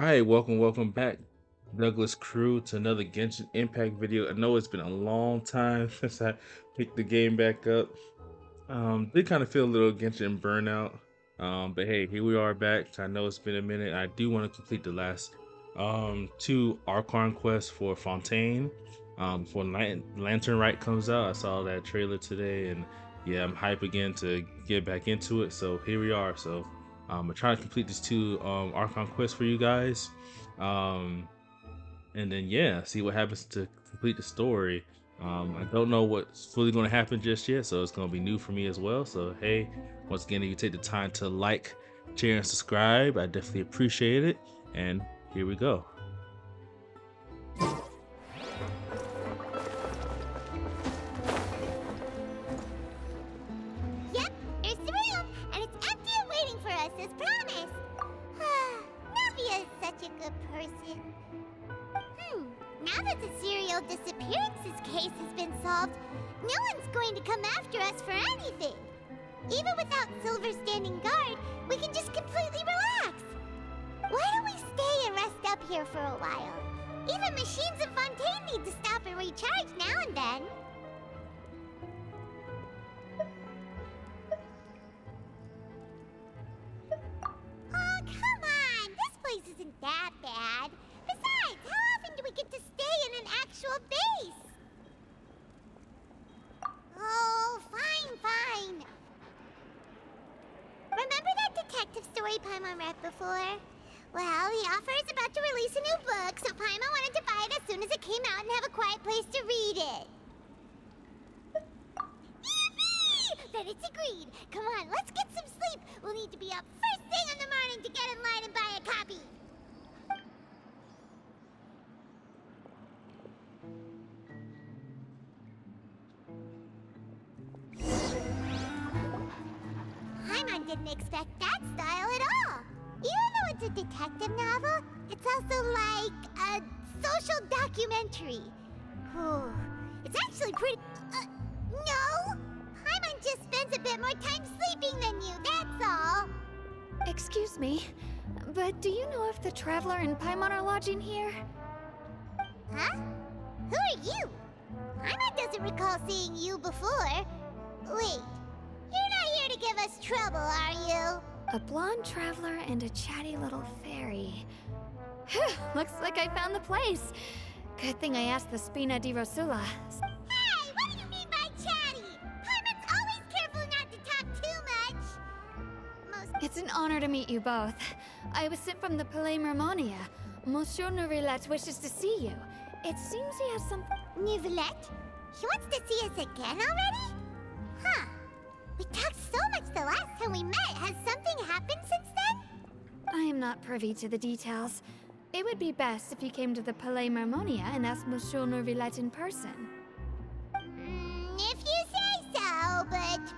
Alright, welcome back, Douglas Crew, to another Genshin Impact video. I know it's been a long time since I picked the game back up. Did kind of feel a little Genshin burnout. But hey, here we are back. I know it's been a minute. I do want to complete the last two Archon quests for Fontaine. Before Lantern Rite comes out. I saw that trailer today, and yeah, I'm hype again to get back into it. So here we are. So I'm trying to complete these two Archon quests for you guys. Um, and then yeah, see what happens to complete the story. I don't know what's fully going to happen just yet, so it's going to be new for me as well. So hey, once again, if you take the time to like, share, and subscribe, I definitely appreciate it. And here we go. Yep, there's the room, and it's empty and waiting for us as promised. Navia is such a good person. Now that the serial disappearances case has been solved, no one's going to come after us for anything. Even without Silver standing guard, we can just completely relax. Why don't we stay and rest up here for a while? Even machines in Fontaine need to stop and recharge now and then. Oh, come on! This place isn't that bad. Besides, how often do we get to stay in an actual base? Oh, fine. Remember that detective story Paimon read before? Well, the author is about to release a new book, so Paimon wanted to buy it as soon as it came out and have a quiet place to read it. Yippee! Then it's agreed. Come on, let's get some sleep. We'll need to be up first thing in the morning to get in line and buy a copy. Paimon didn't expect that style at all. Even though it's a detective novel, it's also like a social documentary. Whew. It's actually pretty... no! Paimon just spends a bit more time sleeping than you, that's all. Excuse me, but do you know if the Traveler and Paimon are lodging here? Huh? Who are you? Paimon doesn't recall seeing you before. Wait, you're not here to give us trouble, are you? A blonde traveler and a chatty little fairy. Looks like I found the place. Good thing I asked the Spina di Rosula. Hey, what do you mean by chatty? Paimon's always careful not to talk too much. It's an honor to meet you both. I was sent from the Palais Mermonia. Monsieur Nourilette wishes to see you. It seems he has some... Nouvelette? He wants to see us again already? Huh. We talked so much the last time we met. Has something happened since then? I am not privy to the details. It would be best if you came to the Palais Mermonia and asked Monsieur Nourilette in person. If you say so, but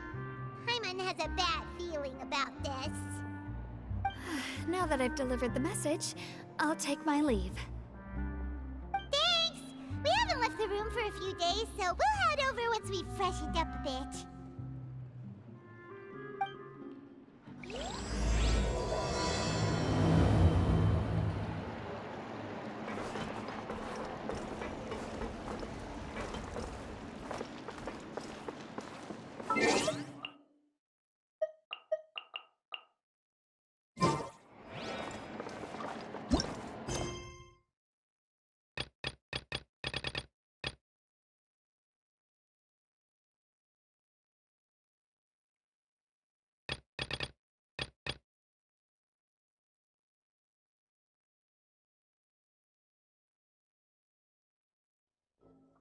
Paimon has a bad feeling about this. Now that I've delivered the message, I'll take my leave. Thanks! We haven't left the room for a few days, so we'll head over once we've freshened up a bit.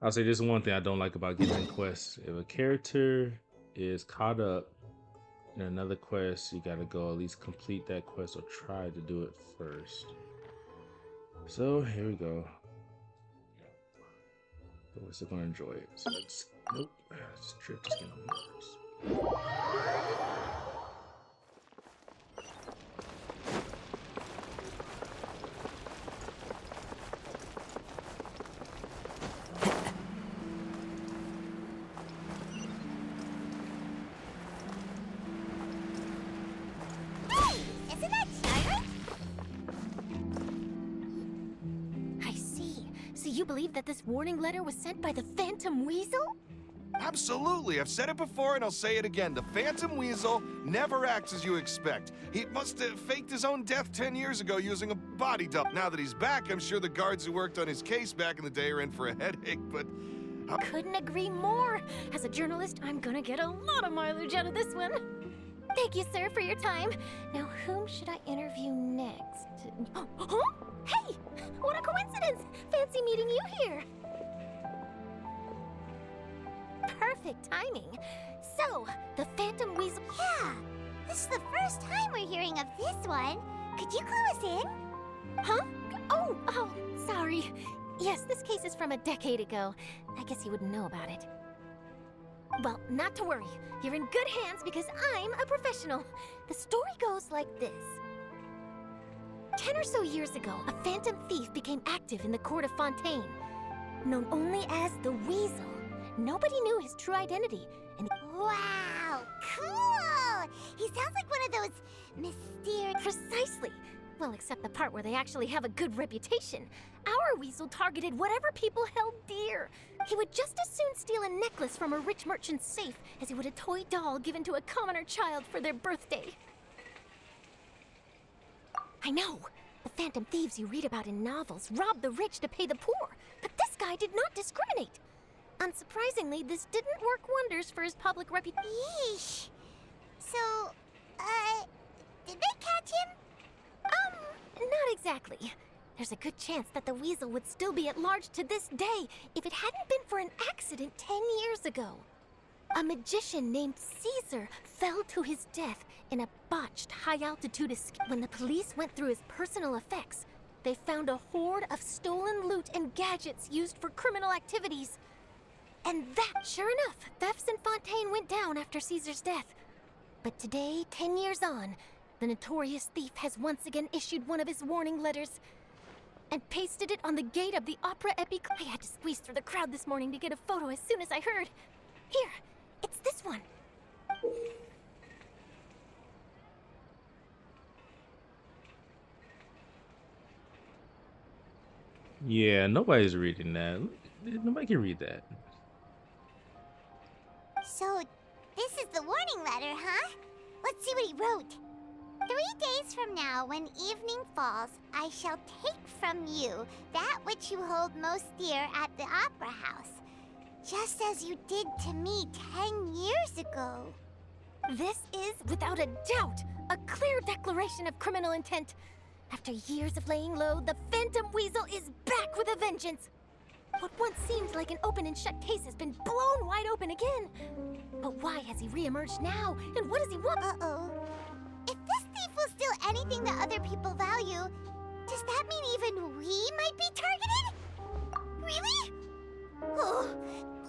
I'll say this is one thing I don't like about getting quests. If a character is caught up in another quest, you gotta go at least complete that quest or try to do it first. So here we go. We're still gonna enjoy it. So let's let's trip this game on nerves. Hey! Isn't that Sharon? So you believe that this warning letter was sent by the Phantom Weasel? Absolutely. I've said it before and I'll say it again. The Phantom Weasel never acts as you expect. He must have faked his own death 10 years ago using a body dump. Now that he's back, I'm sure the guards who worked on his case back in the day are in for a headache, but... Couldn't agree more. As a journalist, I'm gonna get a lot of mileage out of this one. Thank you, sir, for your time. Now, whom should I interview next? Huh? Hey! What a coincidence! Fancy meeting you here. Perfect timing. So, the Phantom Weasel... Yeah, this is the first time we're hearing of this one. Could you clue us in? Huh? Oh, sorry. Yes, this case is from a decade ago. I guess you wouldn't know about it. Well, not to worry. You're in good hands because I'm a professional. The story goes like this. 10 or so years ago, a phantom thief became active in the court of Fontaine. Known only as the Weasel. Nobody knew his true identity, and Wow, cool! He sounds like one of those mysterious... precisely. Well, except the part where they actually have a good reputation. Our Weasel targeted whatever people held dear. He would just as soon steal a necklace from a rich merchant's safe as he would a toy doll given to a commoner child for their birthday. I know. The phantom thieves you read about in novels rob the rich to pay the poor, but this guy did not discriminate. Unsurprisingly, this didn't work wonders for his public reputation. Yeesh. So, did they catch him? Not exactly. There's a good chance that the Weasel would still be at large to this day if it hadn't been for an accident 10 years ago. A magician named Caesar fell to his death in a botched high-altitude escape. When the police went through his personal effects, they found a hoard of stolen loot and gadgets used for criminal activities. And that, sure enough, thefts in Fontaine went down after Caesar's death. But today, 10 years on, the notorious thief has once again issued one of his warning letters and pasted it on the gate of the Opera Epic. I had to squeeze through the crowd this morning to get a photo as soon as I heard. Here, it's this one. Yeah, nobody's reading that. Nobody can read that. So, this is the warning letter, huh? Let's see what he wrote. 3 days from now, when evening falls, I shall take from you that which you hold most dear at the Opera House, just as you did to me 10 years ago. This is, without a doubt, a clear declaration of criminal intent. After years of laying low, the Phantom Weasel is back with a vengeance. What once seemed like an open and shut case has been blown wide open again. But why has he reemerged now? And what does he want? Uh-oh. If this thief will steal anything that other people value, does that mean even we might be targeted? Really? Oh,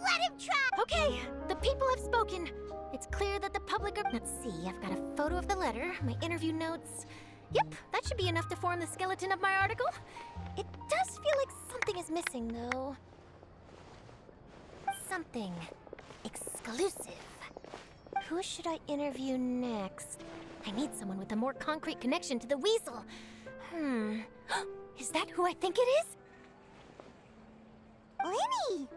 let him try! Okay, the people have spoken. It's clear that the public are... Let's see, I've got a photo of the letter, my interview notes. Yep, that should be enough to form the skeleton of my article. It does feel like something is missing, though. Something exclusive. Who should I interview next? I need someone with a more concrete connection to the Weasel. Is that who I think it is? Lenny!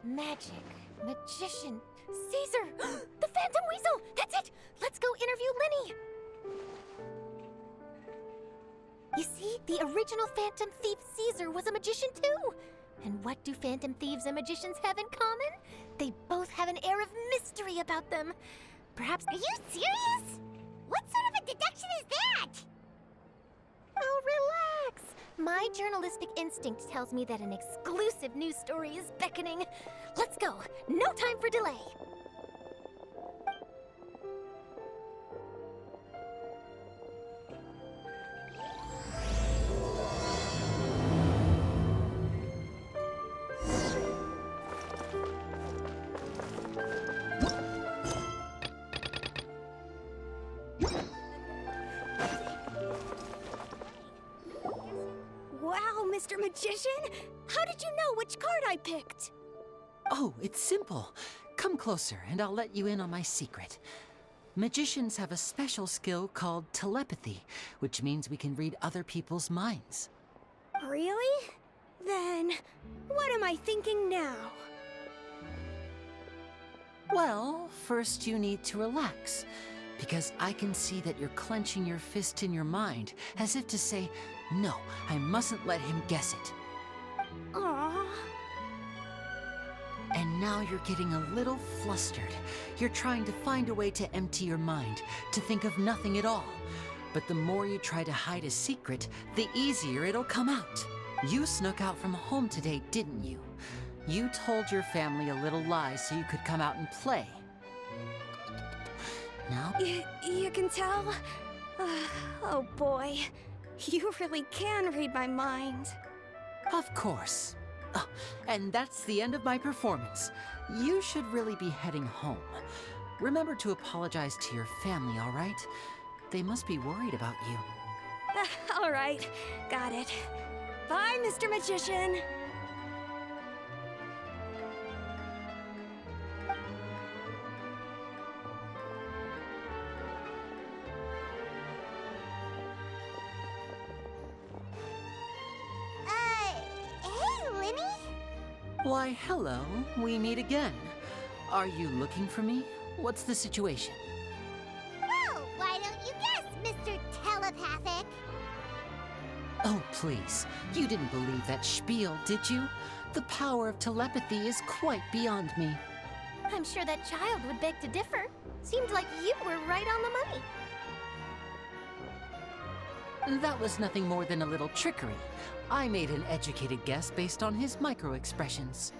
Magic, magician, Caesar! The Phantom Weasel! That's it! Let's go interview Lenny! You see, the original Phantom Thief Caesar was a magician too! And what do Phantom Thieves and magicians have in common? They both have an air of mystery about them. Perhaps... Are you serious? What sort of a deduction is that? Oh, relax! My journalistic instinct tells me that an exclusive news story is beckoning. Let's go! No time for delay! Wow, Mr. Magician! How did you know which card I picked? Oh, it's simple. Come closer and I'll let you in on my secret. Magicians have a special skill called telepathy, which means we can read other people's minds. Really? Then, what am I thinking now? Well, first you need to relax, because I can see that you're clenching your fist in your mind, as if to say, no, I mustn't let him guess it. Aww. And now you're getting a little flustered. You're trying to find a way to empty your mind, to think of nothing at all. But the more you try to hide a secret, the easier it'll come out. You snuck out from home today, didn't you? You told your family a little lie so you could come out and play. Now? You can tell? Oh boy. You really can read my mind. Of course. Oh, and that's the end of my performance. You should really be heading home. Remember to apologize to your family, all right? They must be worried about you. All right. Got it. Bye, Mr. Magician. Hey, Lenny? Why, hello. We meet again. Are you looking for me? What's the situation? No, why don't you guess, Mr. Telepathic? Oh, please. You didn't believe that spiel, did you? The power of telepathy is quite beyond me. I'm sure that child would beg to differ. Seemed like you were right on the money. That was nothing more than a little trickery. I made an educated guess based on his micro-expressions.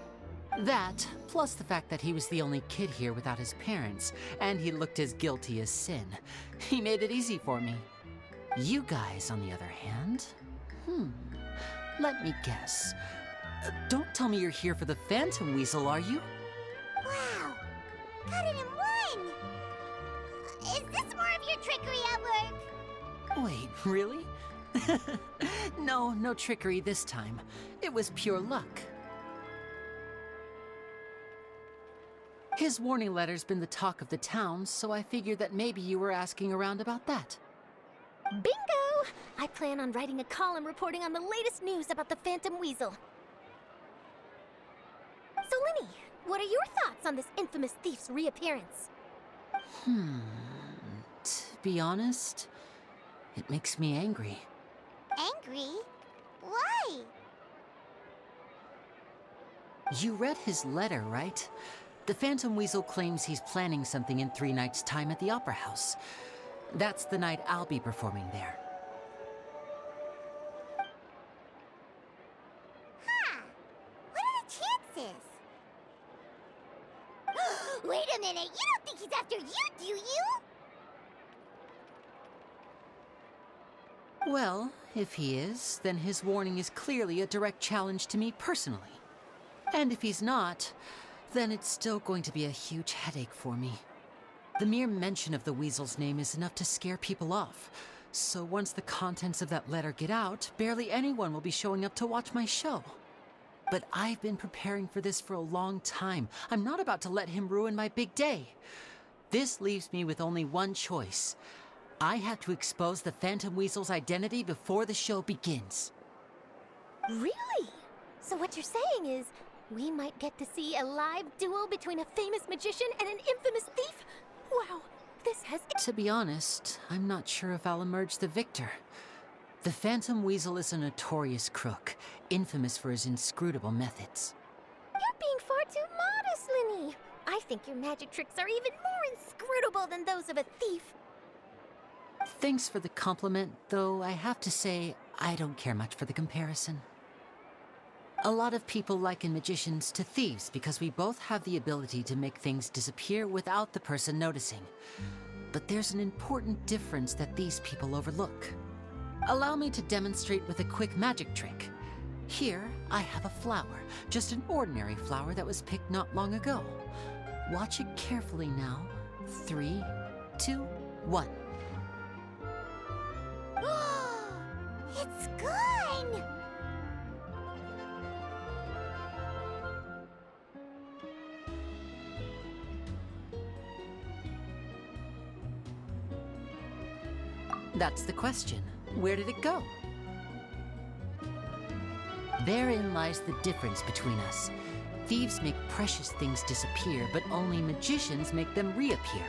That, plus the fact that he was the only kid here without his parents, and he looked as guilty as sin. He made it easy for me. You guys, on the other hand... let me guess. Don't tell me you're here for the Phantom Weasel, are you? Wow, got it in one! Is this more of your trickery at work? Wait, really? No trickery this time. It was pure luck. His warning letter's been the talk of the town, so I figured that maybe you were asking around about that. Bingo! I plan on writing a column reporting on the latest news about the Phantom Weasel. So, Lenny, what are your thoughts on this infamous thief's reappearance? To be honest, it makes me angry. Angry? Why? You read his letter, right? The Phantom Weasel claims he's planning something in 3 nights' time at the Opera House. That's the night I'll be performing there. Huh. What are the chances? Wait a minute, you don't think he's after you, do you? Well, if he is, then his warning is clearly a direct challenge to me personally. And if he's not, then it's still going to be a huge headache for me. The mere mention of the Weasel's name is enough to scare people off. So once the contents of that letter get out, barely anyone will be showing up to watch my show. But I've been preparing for this for a long time. I'm not about to let him ruin my big day. This leaves me with only one choice. I have to expose the Phantom Weasel's identity before the show begins. Really? So what you're saying is, we might get to see a live duel between a famous magician and an infamous thief? Wow, this has... To be honest, I'm not sure if I'll emerge the victor. The Phantom Weasel is a notorious crook, infamous for his inscrutable methods. You're being far too modest, Lenny. I think your magic tricks are even more inscrutable than those of a thief. Thanks for the compliment, though I have to say, I don't care much for the comparison. A lot of people liken magicians to thieves because we both have the ability to make things disappear without the person noticing. But there's an important difference that these people overlook. Allow me to demonstrate with a quick magic trick. Here, I have a flower, just an ordinary flower that was picked not long ago. Watch it carefully now. 3, 2, 1. It's gone! That's the question. Where did it go? Therein lies the difference between us. Thieves make precious things disappear, but only magicians make them reappear.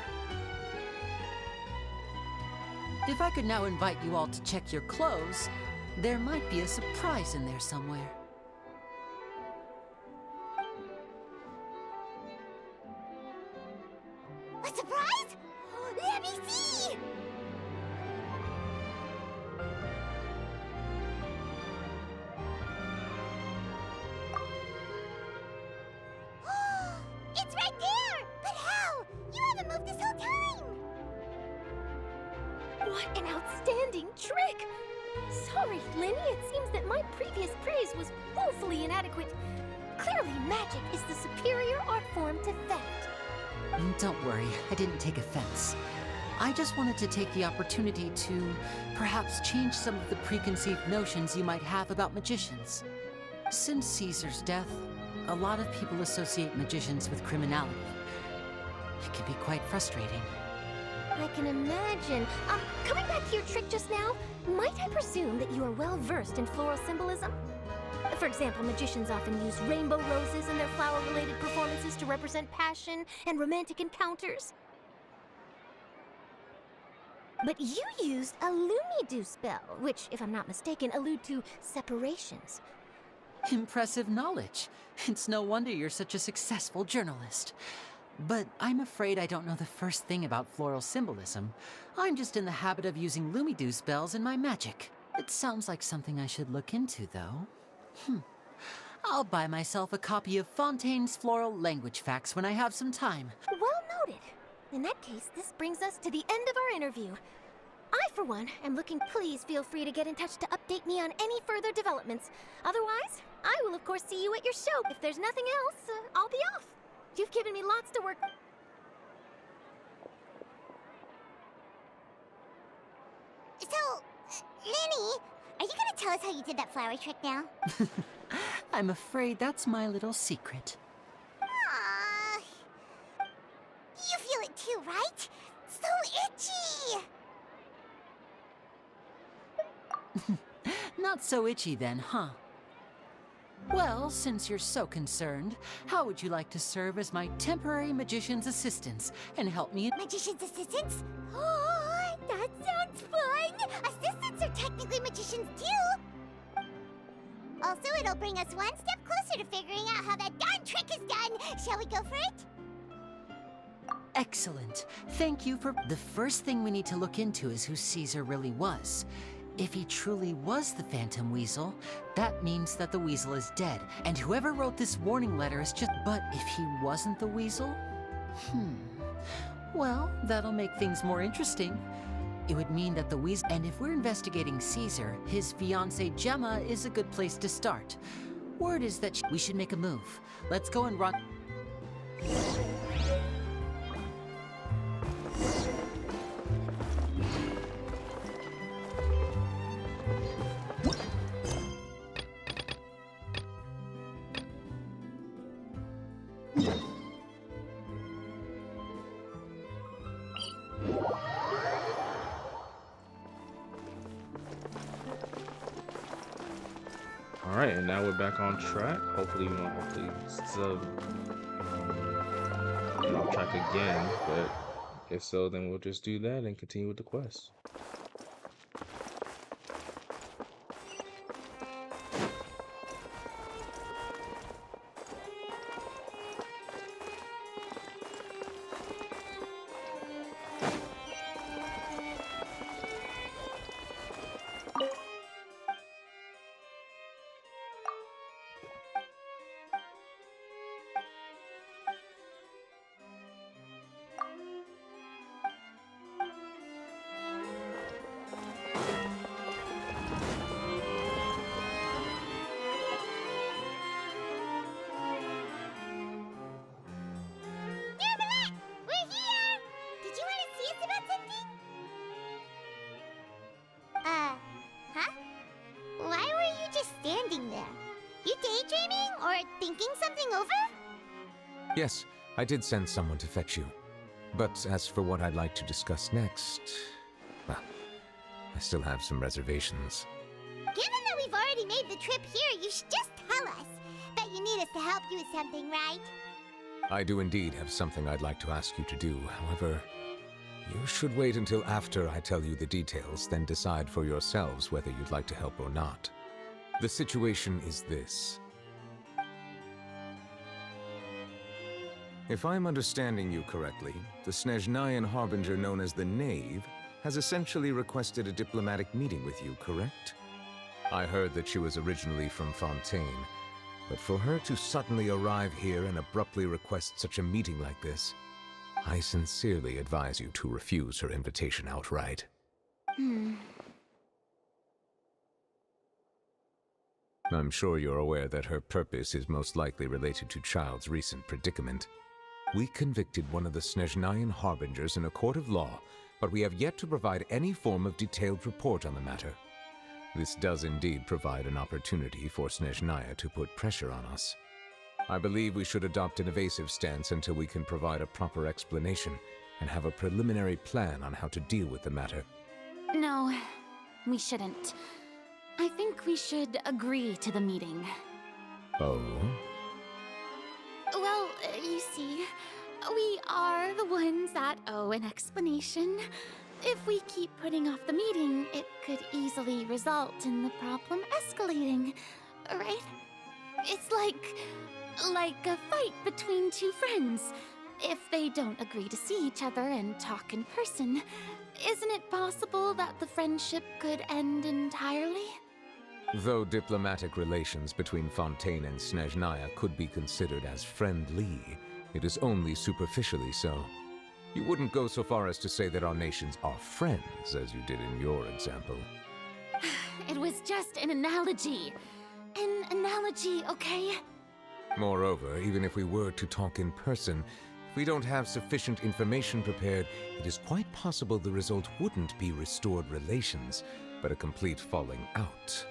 If I could now invite you all to check your clothes, there might be a surprise in there somewhere. A surprise? Let me see! It's right there! But how? You haven't moved this whole time! What an outstanding trick! Sorry, Lenny, it seems that my previous praise was woefully inadequate. Clearly, magic is the superior art form to theft. Don't worry, I didn't take offense. I just wanted to take the opportunity to perhaps change some of the preconceived notions you might have about magicians. Since Caesar's death, a lot of people associate magicians with criminality. It can be quite frustrating. I can imagine. Coming back to your trick just now, might I presume that you are well versed in floral symbolism? For example, magicians often use rainbow roses in their flower-related performances to represent passion and romantic encounters. But you used a Lumidu spell, which, if I'm not mistaken, allude to separations. Impressive knowledge. It's no wonder you're such a successful journalist. But I'm afraid I don't know the first thing about floral symbolism. I'm just in the habit of using Lumidu spells in my magic. It sounds like something I should look into, though. I'll buy myself a copy of Fontaine's Floral Language Facts when I have some time. Well noted. In that case, this brings us to the end of our interview. I, for one, am looking. Please feel free to get in touch to update me on any further developments. Otherwise, I will of course see you at your show. If there's nothing else, I'll be off. You've given me lots to work. So, Lenny, are you gonna tell us how you did that flower trick now? I'm afraid that's my little secret. Aww. You feel it too, right? So itchy! Not so itchy then, huh? Well, since you're so concerned, how would you like to serve as my temporary magician's assistants and help me? Magician's assistants? Oh, that sounds fun! Assistants are technically magicians too! Also, it'll bring us one step closer to figuring out how that darn trick is done! Shall we go for it? Excellent. Thank you for... The first thing we need to look into is who Caesar really was. If he truly was the Phantom Weasel, that means that the Weasel is dead, and whoever wrote this warning letter is just... But if he wasn't the Weasel? Well, that'll make things more interesting. It would mean that the Weasel... And if we're investigating Caesar, his fiancée Gemma is a good place to start. Word is that we should make a move. Let's go and run... Alright, and now we're back on track. Hopefully we won't have to get off track again, but if so, then we'll just do that and continue with the quest. Yes, I did send someone to fetch you. But as for what I'd like to discuss next, well, I still have some reservations. Given that we've already already made the trip here, you should just tell us. Bet you need us to help you with something, right? I do indeed have something I'd like to ask you to do. However, you should wait until after I tell you the details, then decide for yourselves whether you'd like to help or not. The situation is this. If I'm understanding you correctly, the Snezhnayan Harbinger known as the Knave has essentially requested a diplomatic meeting with you, correct? I heard that she was originally from Fontaine, but for her to suddenly arrive here and abruptly request such a meeting like this, I sincerely advise you to refuse her invitation outright. I'm sure you're aware that her purpose is most likely related to Child's recent predicament. We convicted one of the Snezhnayan Harbingers in a court of law, but we have yet to provide any form of detailed report on the matter. This does indeed provide an opportunity for Snezhnaya to put pressure on us. I believe we should adopt an evasive stance until we can provide a proper explanation and have a preliminary plan on how to deal with the matter. No, we shouldn't. I think we should agree to the meeting. Oh? Well, you see, we are the ones that owe an explanation. If we keep putting off the meeting, it could easily result in the problem escalating, right? It's like a fight between two friends. If they don't agree to see each other and talk in person, isn't it possible that the friendship could end entirely? Though diplomatic relations between Fontaine and Snezhnaya could be considered as friendly, it is only superficially so. You wouldn't go so far as to say that our nations are friends, as you did in your example. It was just an analogy. An analogy, okay? Moreover, even if we were to talk in person, if we don't have sufficient information prepared, it is quite possible the result wouldn't be restored relations, but a complete falling out.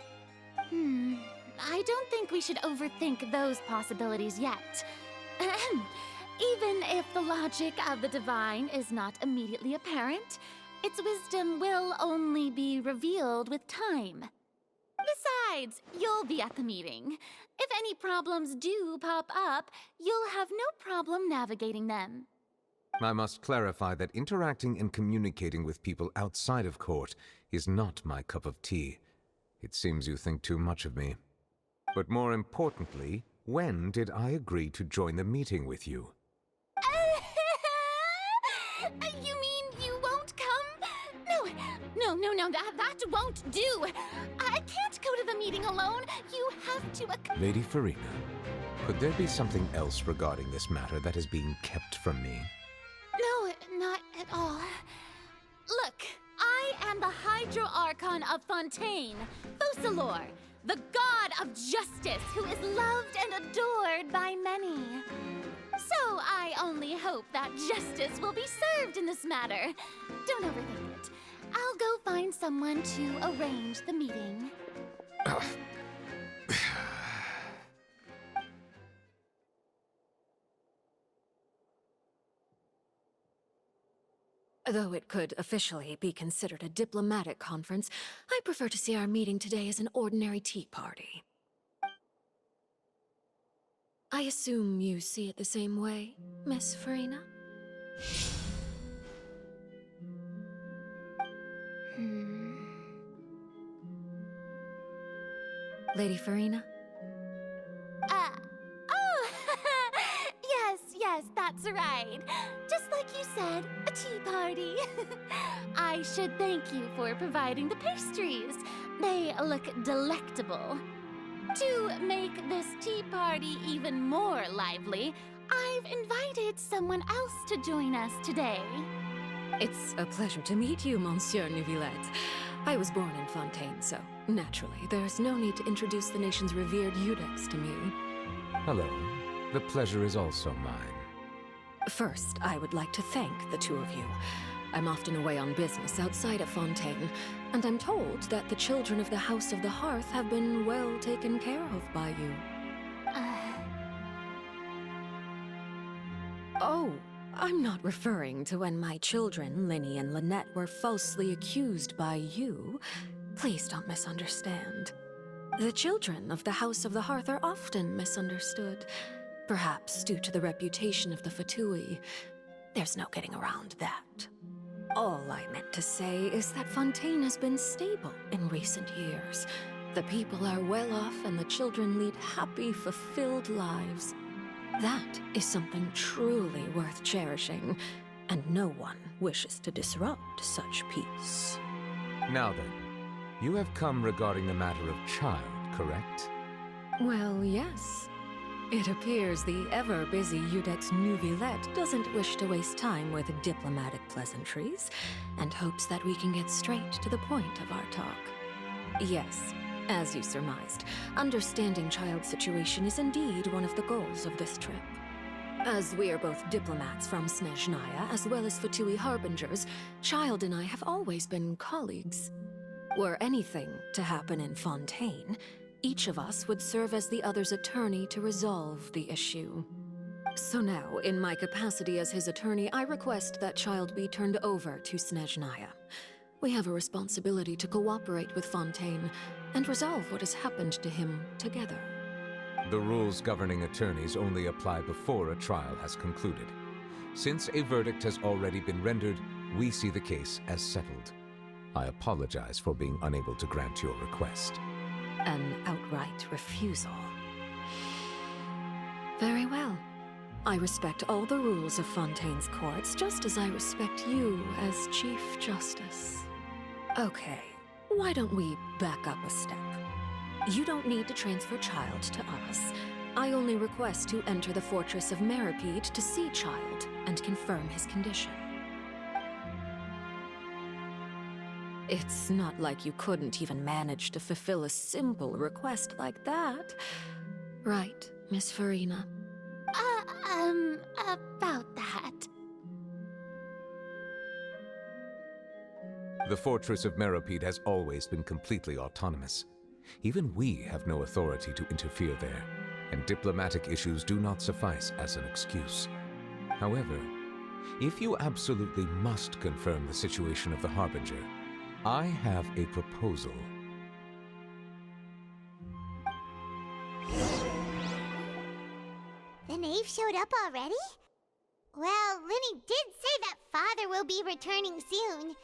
I don't think we should overthink those possibilities yet. Even if the logic of the divine is not immediately apparent, its wisdom will only be revealed with time. Besides, you'll be at the meeting. If any problems do pop up, you'll have no problem navigating them. I must clarify that interacting and communicating with people outside of court is not my cup of tea. It seems you think too much of me. But more importantly, when did I agree to join the meeting with you? You mean you won't come? No, that won't do. I can't go to the meeting alone. You have to Lady Farina, could there be something else regarding this matter that is being kept from me? No, not at all. Look, I am the Hydro Archon of Fontaine, Focalor, the god of justice who is loved and adored by many. So I only hope that justice will be served in this matter. Don't overthink it. I'll go find someone to arrange the meeting. Though it could officially be considered a diplomatic conference, I prefer to see our meeting today as an ordinary tea party. I assume you see it the same way, Miss Farina? Lady Farina? Yes, that's right. Just like you said, a tea party. I should thank you for providing the pastries. They look delectable. To make this tea party even more lively, I've invited someone else to join us today. It's a pleasure to meet you, Monsieur Neuvillette. I was born in Fontaine, so naturally, there's no need to introduce the nation's revered Eudex to me. Hello. The pleasure is also mine. First, I would like to thank the two of you. I'm often away on business outside of Fontaine, and I'm told that the children of the House of the Hearth have been well taken care of by you. Oh, I'm not referring to when my children, Linny and Lynette, were falsely accused by you. Please don't misunderstand. The children of the House of the Hearth are often misunderstood, perhaps due to the reputation of the Fatui. There's no getting around that. All I meant to say is that Fontaine has been stable in recent years. The people are well off and the children lead happy, fulfilled lives. That is something truly worth cherishing, and no one wishes to disrupt such peace. Now then, you have come regarding the matter of child, correct? Well, yes. It appears the ever-busy Udex Nuvillette doesn't wish to waste time with diplomatic pleasantries, and hopes that we can get straight to the point of our talk. Yes, as you surmised, understanding Child's situation is indeed one of the goals of this trip. As we are both diplomats from Snezhnaya, as well as Fatui Harbingers, Child and I have always been colleagues. Were anything to happen in Fontaine, each of us would serve as the other's attorney to resolve the issue. So now, in my capacity as his attorney, I request that Child be turned over to Snezhnaya. We have a responsibility to cooperate with Fontaine and resolve what has happened to him together. The rules governing attorneys only apply before a trial has concluded. Since a verdict has already been rendered, we see the case as settled. I apologize for being unable to grant your request. An outright refusal. Very well. I respect all the rules of Fontaine's courts, just as I respect you as Chief Justice. Okay, why don't we back up a step? You don't need to transfer Child to us. I only request to enter the fortress of Meripede to see Child and confirm his condition. It's not like you couldn't even manage to fulfill a simple request like that. Right, Miss Farina? About that. The fortress of Meripede has always been completely autonomous. Even we have no authority to interfere there, and diplomatic issues do not suffice as an excuse. However, if you absolutely must confirm the situation of the Harbinger, I have a proposal. The knave showed up already? Well, Linny did say that Father will be returning soon.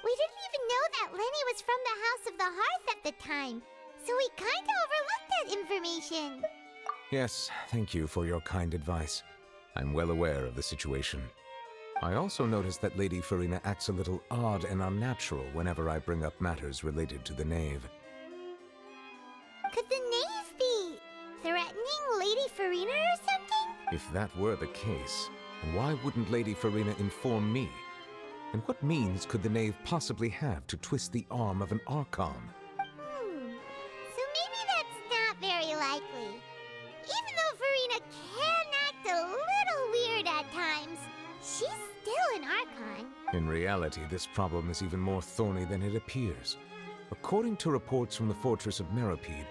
We didn't even know that Lenny was from the House of the Hearth at the time, so we kinda overlooked that information. Yes, thank you for your kind advice. I'm well aware of the situation. I also noticed that Lady Farina acts a little odd and unnatural whenever I bring up matters related to the knave. Could the knave be threatening Lady Farina or something? If that were the case, then why wouldn't Lady Farina inform me? And what means could the knave possibly have to twist the arm of an Archon? So maybe that's not very likely. Even though Farina can act a little weird at times, she's still an Archon. In reality, this problem is even more thorny than it appears. According to reports from the fortress of Meripede,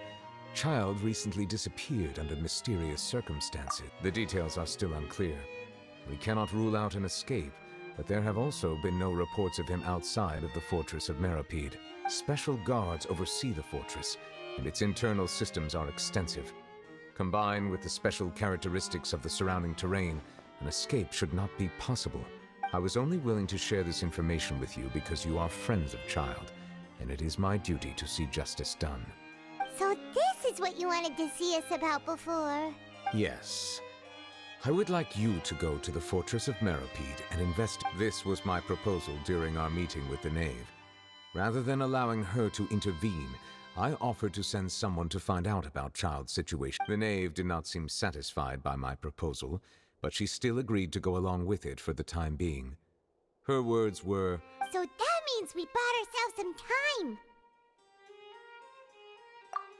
Child recently disappeared under mysterious circumstances. The details are still unclear. We cannot rule out an escape, but there have also been no reports of him outside of the fortress of Meripede. Special guards oversee the fortress, and its internal systems are extensive. Combined with the special characteristics of the surrounding terrain, an escape should not be possible. I was only willing to share this information with you because you are friends of Child, and it is my duty to see justice done. So this is what you wanted to see us about before. Yes. I would like you to go to the fortress of Meripede and invest. This was my proposal during our meeting with the knave. Rather than allowing her to intervene, I offered to send someone to find out about Child's situation. The knave did not seem satisfied by my proposal, but she still agreed to go along with it for the time being. Her words were, So that means we bought ourselves some time.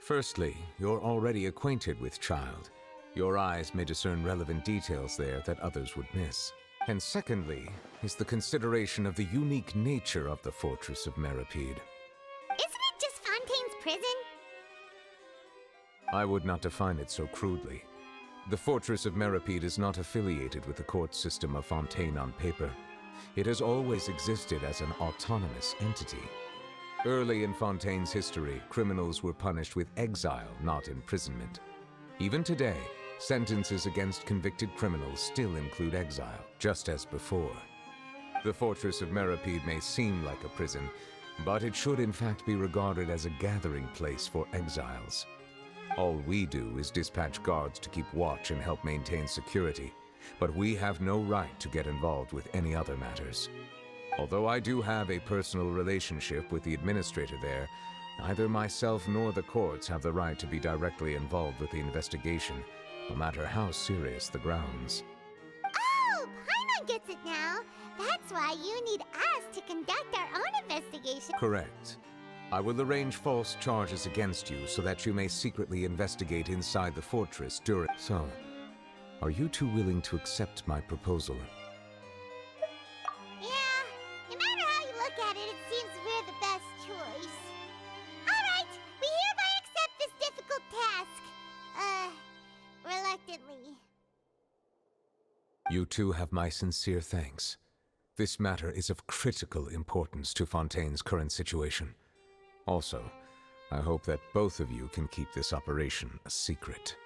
firstly, you're already acquainted with Child. Your eyes may discern relevant details there that others would miss. And secondly, is the consideration of the unique nature of the fortress of Meripede. Isn't it just Fontaine's prison? I would not define it so crudely. The fortress of Meripede is not affiliated with the court system of Fontaine on paper. It has always existed as an autonomous entity. Early in Fontaine's history, criminals were punished with exile, not imprisonment. Even today, sentences against convicted criminals still include exile, just as before. The fortress of Meripede may seem like a prison, but it should in fact be regarded as a gathering place for exiles. All we do is dispatch guards to keep watch and help maintain security, but we have no right to get involved with any other matters. Although I do have a personal relationship with the administrator there, neither myself nor the courts have the right to be directly involved with the investigation, no matter how serious the grounds. Oh, Paimon gets it now. That's why you need us to conduct our own investigation. Correct. I will arrange false charges against you so that you may secretly investigate inside the fortress during... So, are you two willing to accept my proposal? Yeah, no matter how you look at it, it seems we're the best choice. Alright, we hereby accept this difficult task. Reluctantly. You two have my sincere thanks. This matter is of critical importance to Fontaine's current situation. Also, I hope that both of you can keep this operation a secret.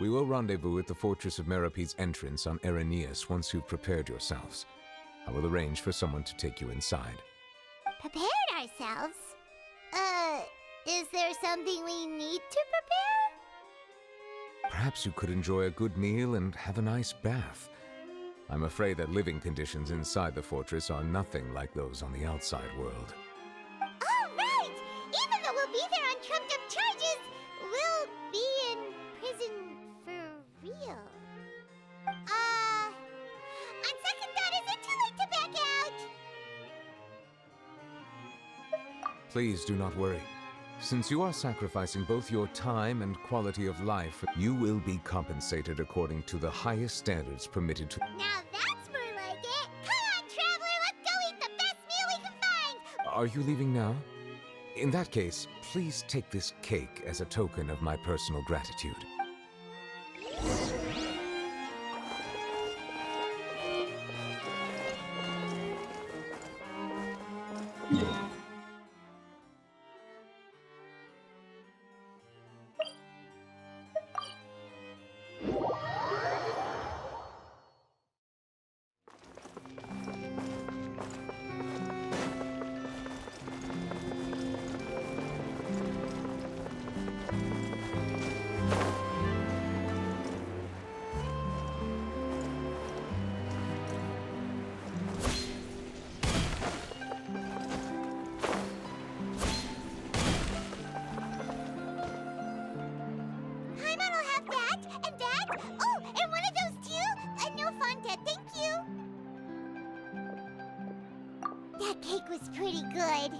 We will rendezvous at the Fortress of Meripede's entrance on Erinius once you've prepared yourselves. I will arrange for someone to take you inside. Prepared ourselves? Is there something we need to prepare? Perhaps you could enjoy a good meal and have a nice bath. I'm afraid that living conditions inside the fortress are nothing like those on the outside world. Oh, right! Even though we'll be there on trumped-up charges, we'll be in prison for real. On second thought, is it too late to back out? Please do not worry. Since you are sacrificing both your time and quality of life, you will be compensated according to the highest standards permitted to... Now that's more like it! Come on, traveler, let's go eat the best meal we can find! Are you leaving now? In that case, please take this cake as a token of my personal gratitude. Paimon will have that, and that. Oh, and one of those too. No Fontaine, thank you. That cake was pretty good.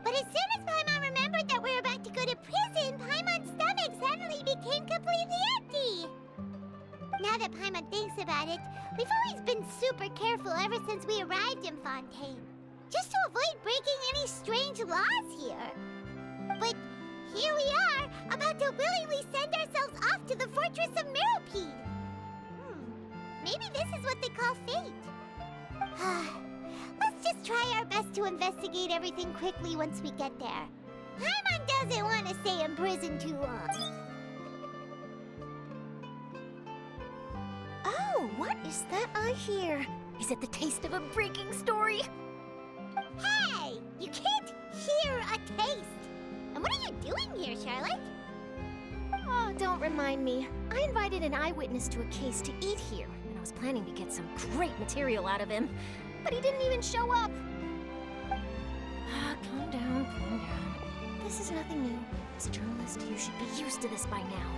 But as soon as Paimon remembered that we were about to go to prison, Paimon's stomach suddenly became completely empty. Now that Paimon thinks about it, we've always been super careful ever since we arrived in Fontaine. Just to avoid breaking any strange laws here. But here we are, about to willingly send ourselves off to the Fortress of Meripede. Maybe this is what they call fate. Let's just try our best to investigate everything quickly once we get there. Paimon doesn't want to stay in prison too long. Oh, what is that I hear? Is it the taste of a breaking story? Hey! You can't hear a taste! And what are you doing here, Charlotte? Oh, don't remind me. I invited an eyewitness to a case to eat here, and I was planning to get some great material out of him. But he didn't even show up. Calm down, calm down. This is nothing new. As a journalist, you should be used to this by now.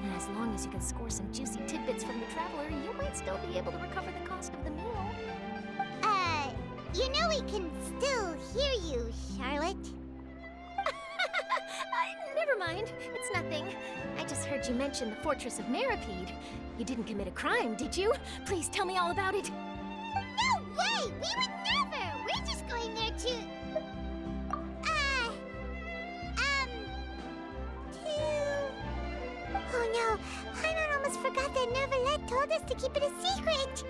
And as long as you can score some juicy tidbits from the traveler, you might still be able to recover the cost of the meal. You know we can still hear you, Charlotte. Never mind. It's nothing. I just heard you mention the Fortress of Meripede. You didn't commit a crime, did you? Please tell me all about it. No way! We would never! We're just going there to... Oh no! Paimon almost forgot that Neuvillette told us to keep it a secret!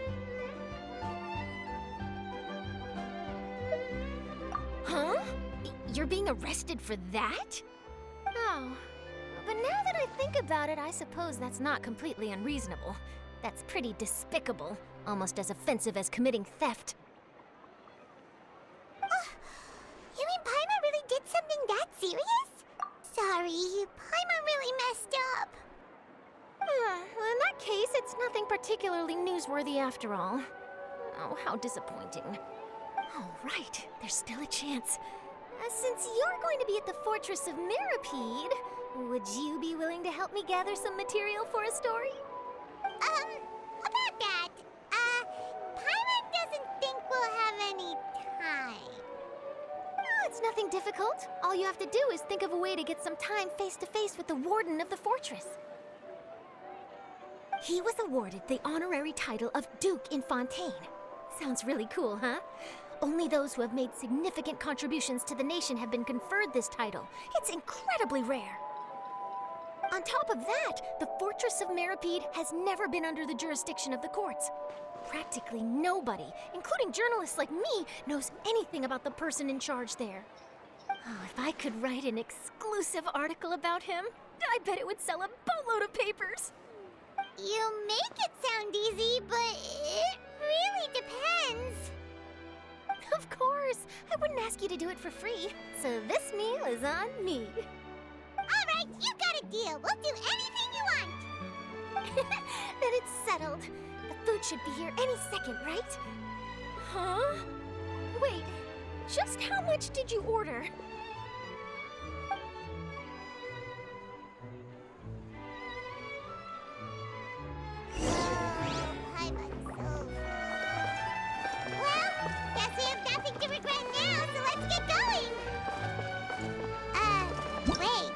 Huh? You're being arrested for that? Oh. But now that I think about it, I suppose that's not completely unreasonable. That's pretty despicable. Almost as offensive as committing theft. You mean Paimon really did something that serious? Sorry, Paimon really messed up. Well, in that case, it's nothing particularly newsworthy after all. Oh, how disappointing. All right, there's still a chance. Since you're going to be at the Fortress of Mirapede, would you be willing to help me gather some material for a story? About that, Paimon doesn't think we'll have any time. Oh, it's nothing difficult. All you have to do is think of a way to get some time face-to-face with the warden of the fortress. He was awarded the honorary title of Duke in Fontaine. Sounds really cool, huh? Only those who have made significant contributions to the nation have been conferred this title. It's incredibly rare. On top of that, the Fortress of Mirapede has never been under the jurisdiction of the courts. Practically nobody, including journalists like me, knows anything about the person in charge there. Oh, if I could write an exclusive article about him, I bet it would sell a boatload of papers. You make it sound easy, but it really depends. Of course, I wouldn't ask you to do it for free, so this meal is on me. All right, you got a deal. We'll do anything you want. Then it's settled. The food should be here any second, right? Huh? Wait, just how much did you order? Paimon's so full. Well, guess we have nothing to regret now, so let's get going. Wait.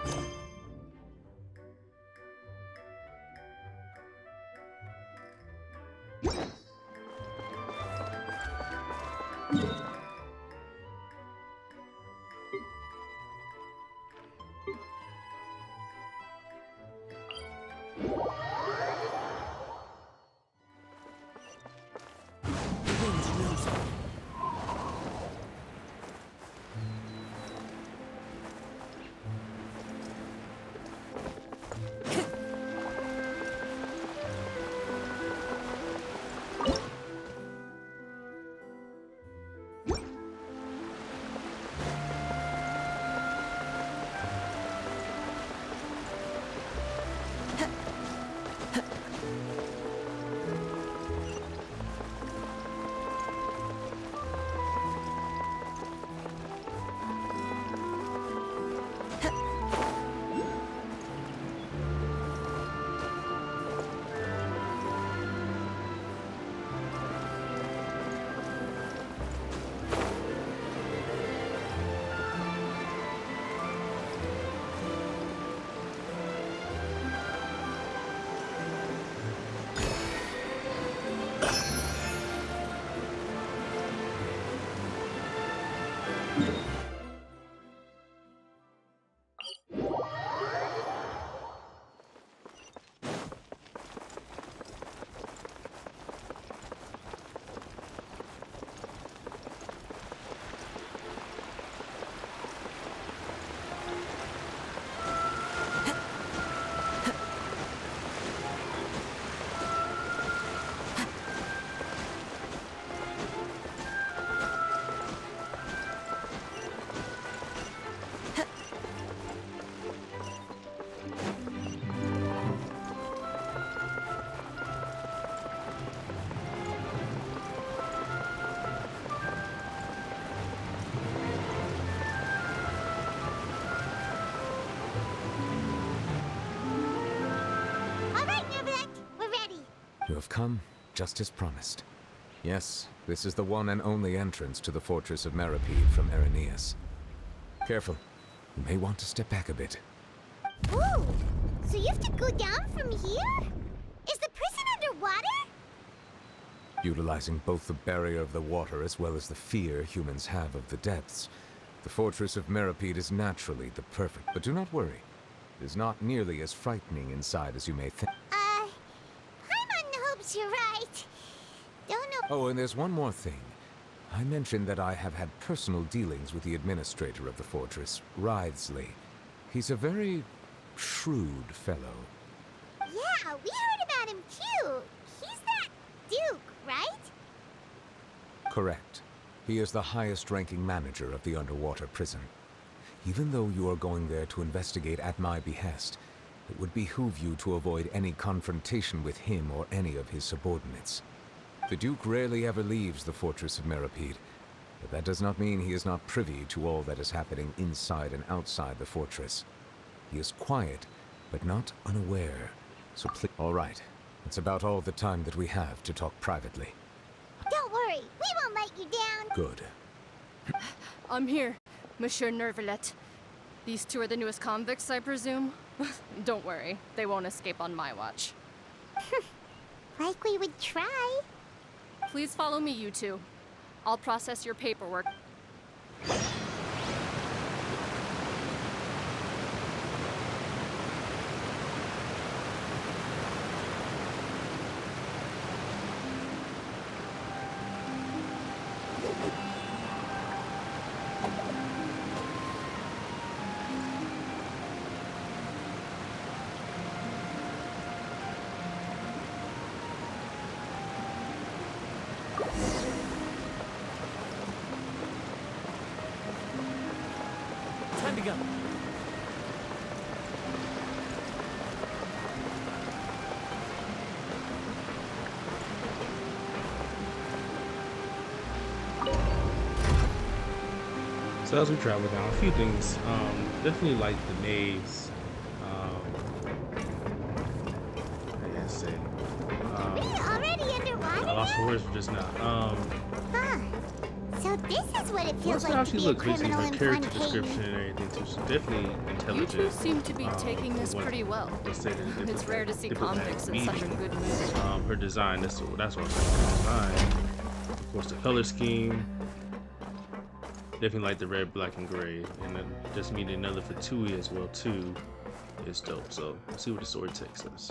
You have come, just as promised. Yes, this is the one and only entrance to the Fortress of Mirapede from Araneus. Careful. You may want to step back a bit. Ooh, so you have to go down from here? Is the prison underwater? Utilizing both the barrier of the water as well as the fear humans have of the depths, the Fortress of Mirapede is naturally the perfect. But do not worry. It is not nearly as frightening inside as you may think. Paimon hopes you're right. Don't know. Oh, and there's one more thing. I mentioned that I have had personal dealings with the administrator of the fortress, Wriothesley. He's a very shrewd fellow. Yeah, we heard about him too. He's that Duke, right? Correct. He is the highest-ranking manager of the underwater prison. Even though you are going there to investigate at my behest, it would behoove you to avoid any confrontation with him or any of his subordinates. The Duke rarely ever leaves the fortress of Meripede, but that does not mean he is not privy to all that is happening inside and outside the fortress. He is quiet, but not unaware, so please... All right, it's about all the time that we have to talk privately. Don't worry, we won't let you down. Good. I'm here, Monsieur Nervalet. These two are the newest convicts, I presume? Don't worry, they won't escape on my watch. Like we would try. Please follow me, you two. I'll process your paperwork. Time to go. So as we travel down, a few things. Definitely like the naves. I guess say. Already underwater? I lost for words for just now. Huh. So this is what it feels Well, like that's to how she be a looks, basically, criminal her in character Fontaine. description and everything too. She's definitely You intelligent. two seem to be taking this what- pretty well. let's say the It's rare to see diplomatic convicts in such a meeting. good mood. Her design, that's what I like. Her design. Of course, the color scheme. Definitely like the red, black, and gray. And then just meeting another Fatui as well too is dope. So let's see what the story takes us.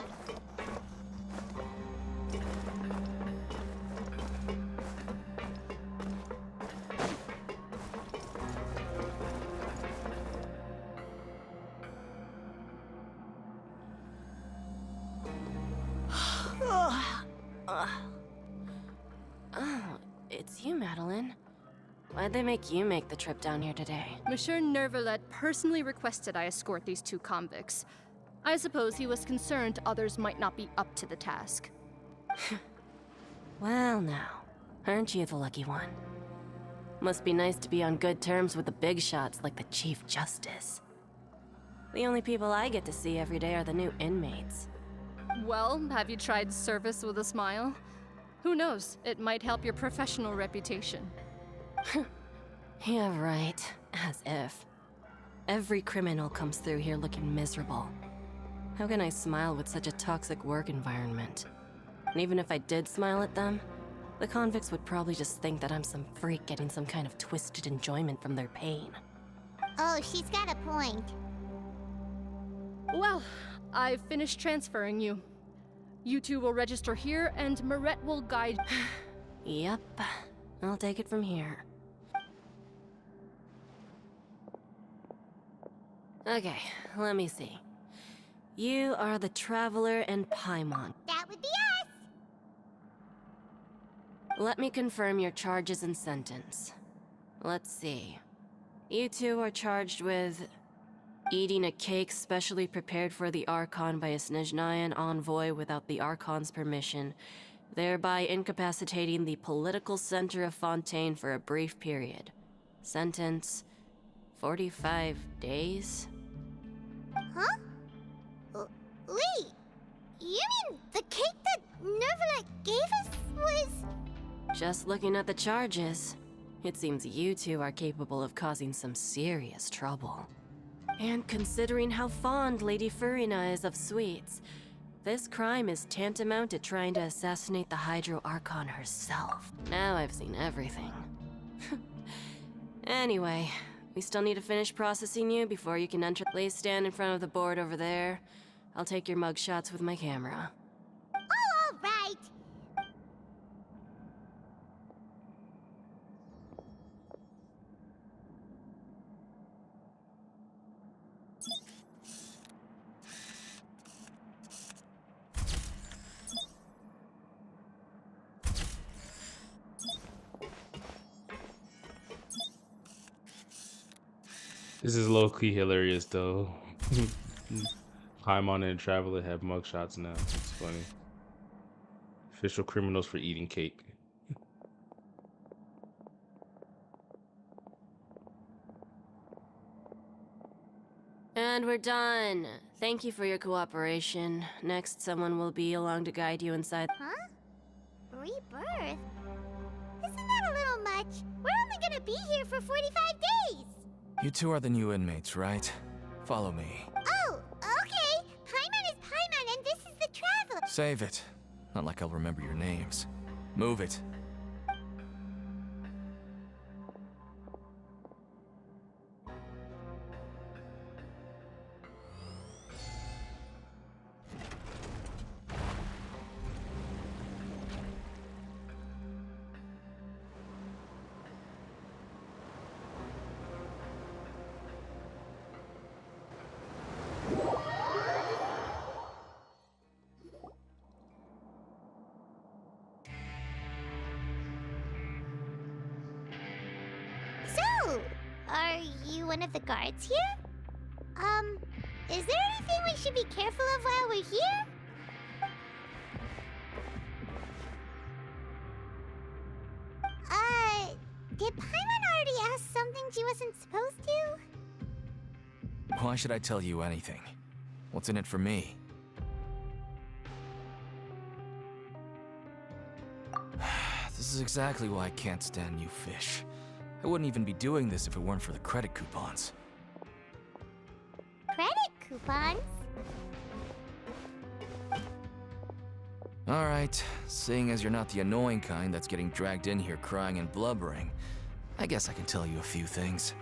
Oh, it's you, Madeline. Why'd they make you make the trip down here today? Monsieur Nervalet personally requested I escort these two convicts. I suppose he was concerned others might not be up to the task. Well now, aren't you the lucky one? Must be nice to be on good terms with the big shots like the Chief Justice. The only people I get to see every day are the new inmates. Well, have you tried service with a smile? Who knows, it might help your professional reputation. Yeah, right. As if. Every criminal comes through here looking miserable. How can I smile with such a toxic work environment? And even if I did smile at them, the convicts would probably just think that I'm some freak getting some kind of twisted enjoyment from their pain. Oh, she's got a point. Well, I've finished transferring you. You two will register here, and Marette will guide. Yep, I'll take it from here. Okay, let me see. You are the Traveler and Paimon. That would be us. Let me confirm your charges and sentence. Let's see. You two are charged with eating a cake specially prepared for the Archon by a Snezhnayan envoy without the Archon's permission, thereby incapacitating the political center of Fontaine for a brief period. Sentence: 45 days? Huh? Wait, you mean the cake that Nervalet gave us was... Just looking at the charges, it seems you two are capable of causing some serious trouble. And considering how fond Lady Furina is of sweets, this crime is tantamount to trying to assassinate the Hydro Archon herself. Now I've seen everything. Anyway, we still need to finish processing you before you can enter. Please stand in front of the board over there. I'll take your mug shots with my camera. Oh, all right. This is low key hilarious though. Paimon and Traveler have mugshots now. It's funny. Official criminals for eating cake. And we're done. Thank you for your cooperation. Next, someone will be along to guide you inside. Huh? Rebirth? Isn't that a little much? We're only gonna be here for 45 days! You two are the new inmates, right? Follow me. Oh, okay! Paimon is Paimon and this is the Traveler! Save it. Not like I'll remember your names. Move it. So, are you one of the guards here? Is there anything we should be careful of while we're here? Did Paimon already ask something she wasn't supposed to? Why should I tell you anything? What's in it for me? This is exactly why I can't stand you fish. I wouldn't even be doing this if it weren't for the credit coupons. Credit coupons? Alright, seeing as you're not the annoying kind that's getting dragged in here crying and blubbering, I guess I can tell you a few things.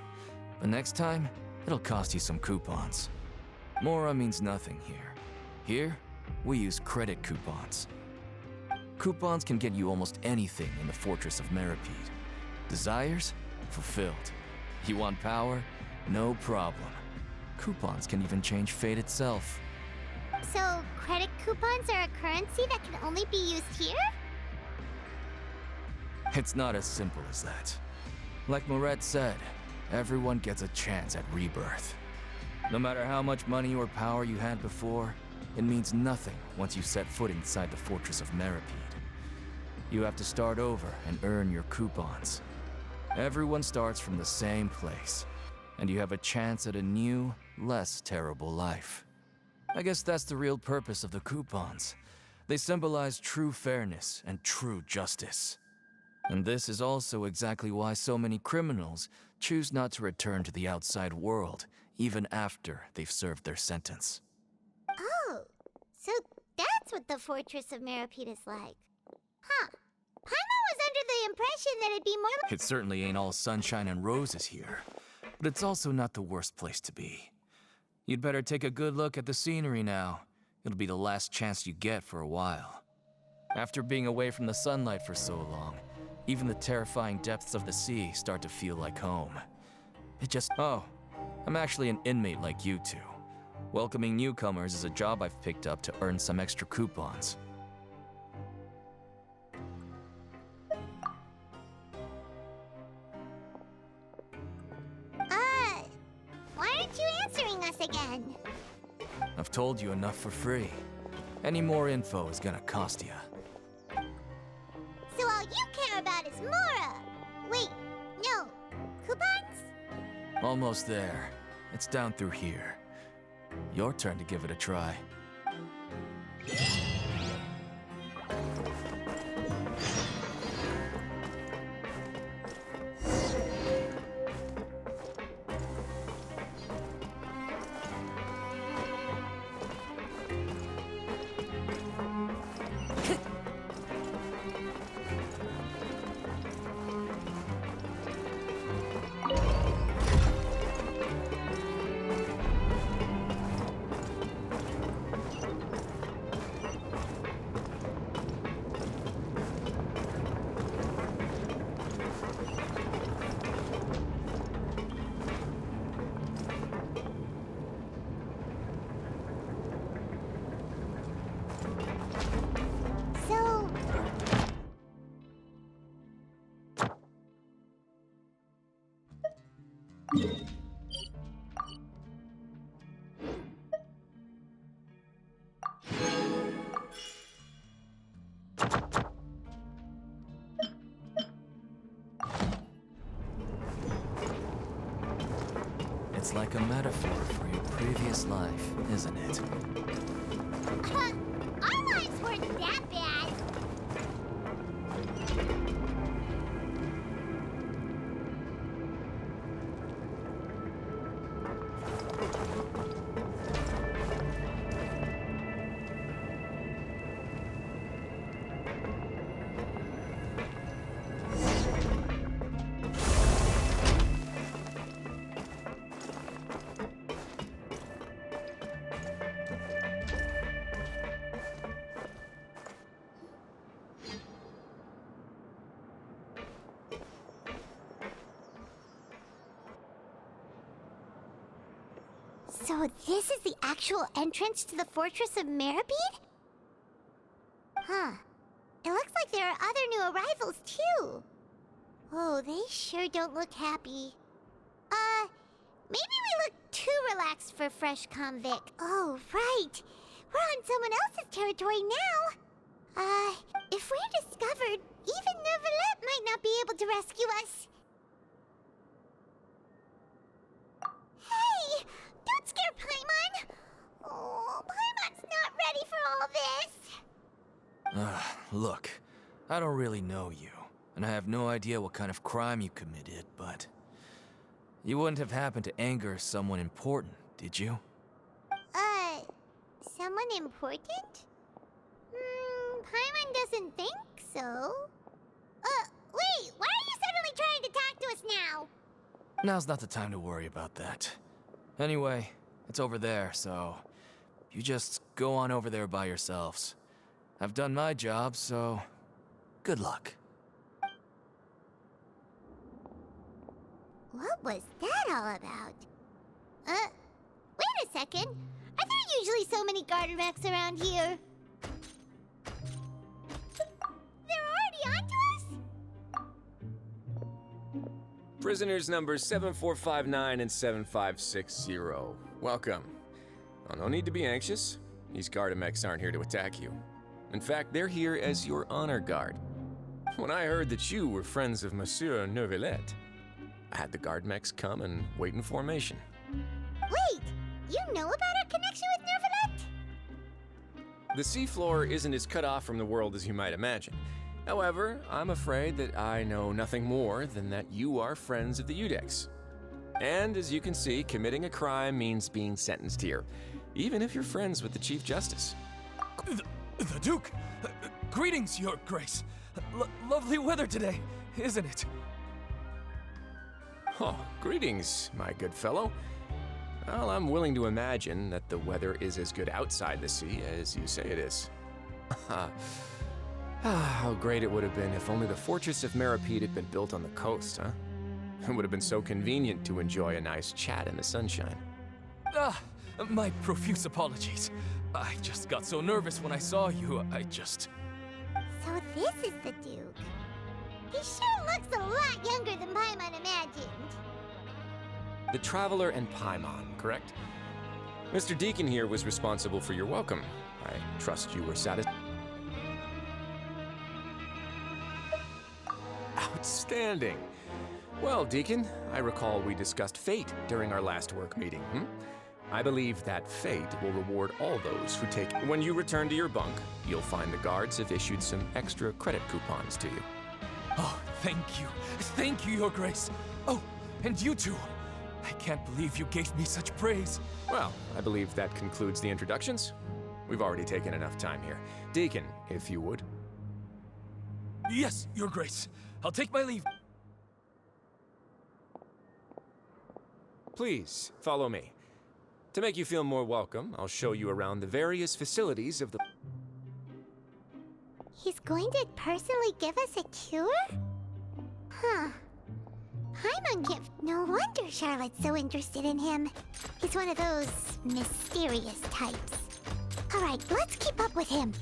But next time, it'll cost you some coupons. Mora means nothing here. Here, we use credit coupons. Coupons can get you almost anything in the Fortress of Meripede. Desires? Fulfilled. You want power? No problem. Coupons can even change fate itself. So, credit coupons are a currency that can only be used here? It's not as simple as that. Like Moret said, everyone gets a chance at rebirth. No matter how much money or power you had before, it means nothing once you set foot inside the Fortress of Meripede. You have to start over and earn your coupons. Everyone starts from the same place, and you have a chance at a new, less terrible life. I guess that's the real purpose of the coupons. They symbolize true fairness and true justice. And this is also exactly why so many criminals choose not to return to the outside world, even after they've served their sentence. Oh, so that's what the Fortress of Meripede is like. Huh. Paimon was under the impression that it'd be more like— It certainly ain't all sunshine and roses here, but it's also not the worst place to be. You'd better take a good look at the scenery now. It'll be the last chance you get for a while. After being away from the sunlight for so long, even the terrifying depths of the sea start to feel like home. Oh, I'm actually an inmate like you two. Welcoming newcomers is a job I've picked up to earn some extra coupons. Why aren't you answering us again? I've told you enough for free. Any more info is gonna cost you. So all you care about is Mora! Wait, no. Coupons? Almost there. It's down through here. Your turn to give it a try. So... like a metaphor for your previous life, isn't it? Our lives weren't that bad. So this is the actual entrance to the Fortress of Meribede? Huh. It looks like there are other new arrivals, too. Oh, they sure don't look happy. Maybe we look too relaxed for fresh convict. Oh, right. We're on someone else's territory now. If we're discovered, even Neuvillette might not be able to rescue us. Hey! Don't scare Paimon! Oh, Paimon's not ready for all this! Look, I don't really know you, and I have no idea what kind of crime you committed, but... You wouldn't have happened to anger someone important, did you? Someone important? Paimon doesn't think so. Wait, why are you suddenly trying to talk to us now? Now's not the time to worry about that. Anyway, it's over there, so... You just go on over there by yourselves. I've done my job, so... Good luck. What was that all about? Wait a second. Are there usually so many garter mechs around here? They're already onto us? Prisoners numbers 7459 and 7560. Welcome. Oh, no need to be anxious. These Gardamex aren't here to attack you. In fact, they're here as your honor guard. When I heard that you were friends of Monsieur Neuvillette, I had the Gardamex come and wait in formation. Wait! You know about our connection with Neuvillette? The seafloor isn't as cut off from the world as you might imagine. However, I'm afraid that I know nothing more than that you are friends of the Udex. And as you can see, committing a crime means being sentenced here, even if you're friends with the Chief Justice. The Duke! Greetings, Your Grace! Lovely weather today, isn't it? Oh, greetings, my good fellow. Well, I'm willing to imagine that the weather is as good outside the sea as you say it is. How great it would have been if only the Fortress of Meribede had been built on the coast, huh? It would have been so convenient to enjoy a nice chat in the sunshine. My profuse apologies. I just got so nervous when I saw you, So this is the Duke. He sure looks a lot younger than Paimon imagined. The Traveler and Paimon, correct? Mr. Deacon here was responsible for your welcome. I trust you were satisfied. Outstanding. Well, Deacon, I recall we discussed fate during our last work meeting, I believe that fate will reward all those who take... When you return to your bunk, you'll find the guards have issued some extra credit coupons to you. Oh, thank you. Thank you, Your Grace. Oh, and you too. I can't believe you gave me such praise. Well, I believe that concludes the introductions. We've already taken enough time here. Deacon, if you would. Yes, Your Grace. I'll take my leave. Please, follow me. To make you feel more welcome, I'll show you around the various facilities of the... He's going to personally give us a cure? Huh. Paimon can't... No wonder Charlotte's so interested in him. He's one of those mysterious types. Alright, let's keep up with him.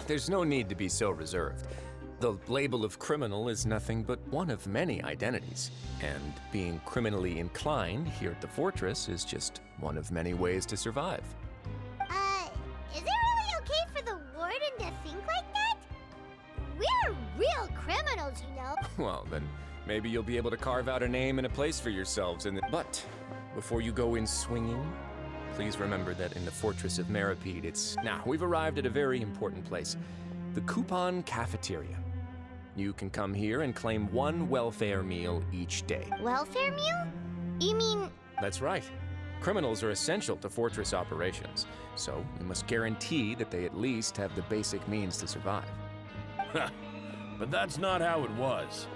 There's no need to be so reserved. The label of criminal is nothing but one of many identities, and being criminally inclined here at the fortress is just one of many ways to survive. Is it really okay for the warden to think like that? We're real criminals, you know. Well, then maybe you'll be able to carve out a name and a place for yourselves in the... But before you go in swinging, please remember that in the Fortress of Meripede, Now, we've arrived at a very important place. The Coupon Cafeteria. You can come here and claim one welfare meal each day. Welfare meal? You mean... That's right. Criminals are essential to Fortress operations, so we must guarantee that they at least have the basic means to survive. But that's not how it was.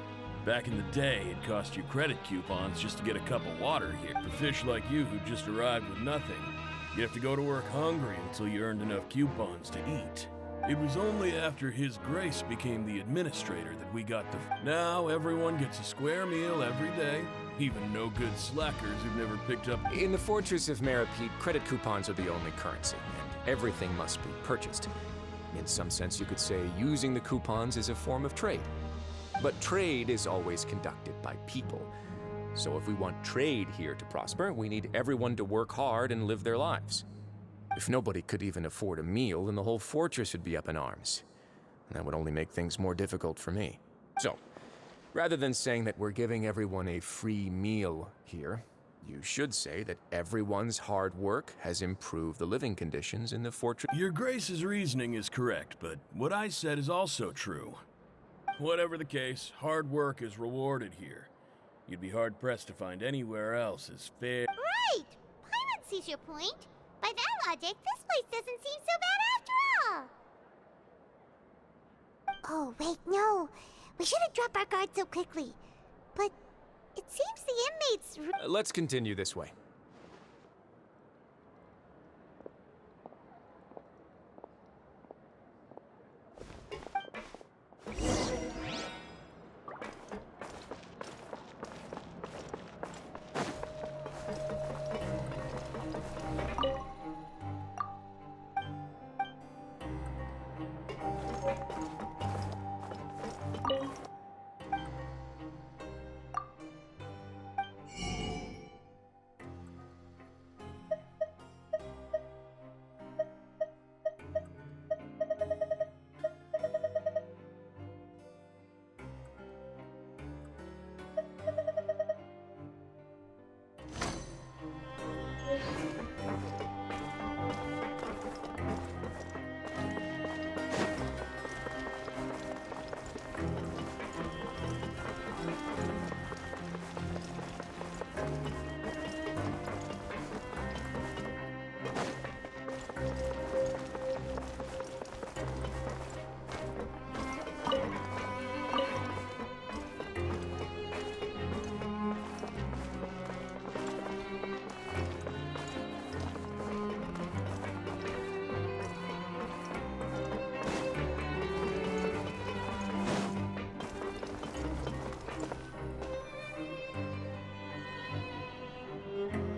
Back in the day, it cost you credit coupons just to get a cup of water here. For fish like you who just arrived with nothing, you'd have to go to work hungry until you earned enough coupons to eat. It was only after His Grace became the administrator that we got the... Now everyone gets a square meal every day, even no good slackers who've never picked up... In the Fortress of Meripede, credit coupons are the only currency, and everything must be purchased. In some sense, you could say using the coupons is a form of trade. But trade is always conducted by people. So if we want trade here to prosper, we need everyone to work hard and live their lives. If nobody could even afford a meal, then the whole fortress would be up in arms. And that would only make things more difficult for me. So, rather than saying that we're giving everyone a free meal here, you should say that everyone's hard work has improved the living conditions in the fortress. Your Grace's reasoning is correct, but what I said is also true. Whatever the case, hard work is rewarded here. You'd be hard-pressed to find anywhere else as fair... Right! Paimon sees your point. By that logic, this place doesn't seem so bad after all. Oh, wait, no. We shouldn't drop our guard so quickly. But it seems the inmates... Let's continue this way.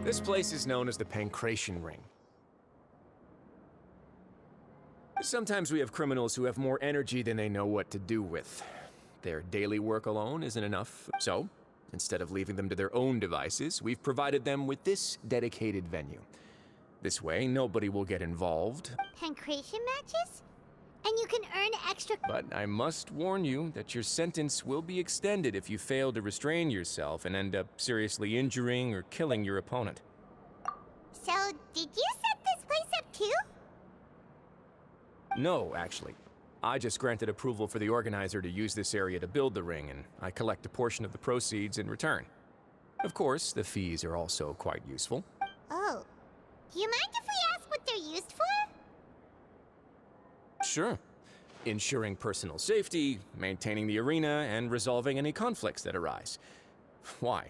This place is known as the Pancration Ring. Sometimes we have criminals who have more energy than they know what to do with. Their daily work alone isn't enough, so instead of leaving them to their own devices, we've provided them with this dedicated venue. This way, nobody will get involved. Pancration matches? And you can earn extra... But I must warn you that your sentence will be extended if you fail to restrain yourself and end up seriously injuring or killing your opponent. So, did you set this place up too? No, actually. I just granted approval for the organizer to use this area to build the ring, and I collect a portion of the proceeds in return. Of course, the fees are also quite useful. Oh. Do you mind if we ask what they're used for? Sure. Ensuring personal safety, maintaining the arena, and resolving any conflicts that arise. Why?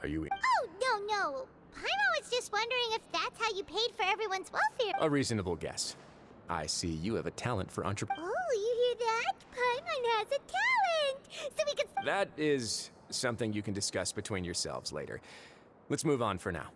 Are you... Oh, no. Paimon was just wondering if that's how you paid for everyone's welfare. A reasonable guess. I see you have a talent for entrepreneurship. Oh, you hear that? Paimon has a talent! So we can... That is something you can discuss between yourselves later. Let's move on for now.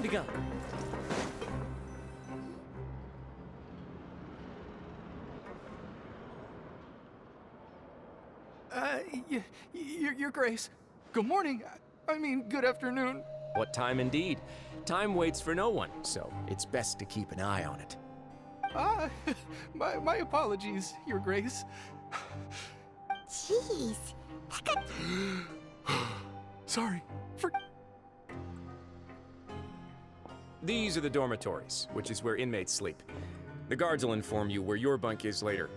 to go. Your Grace. Good morning. I mean, good afternoon. What time indeed? Time waits for no one, so it's best to keep an eye on it. My apologies, Your Grace. Jeez. Sorry. These are the dormitories, which is where inmates sleep. The guards will inform you where your bunk is later.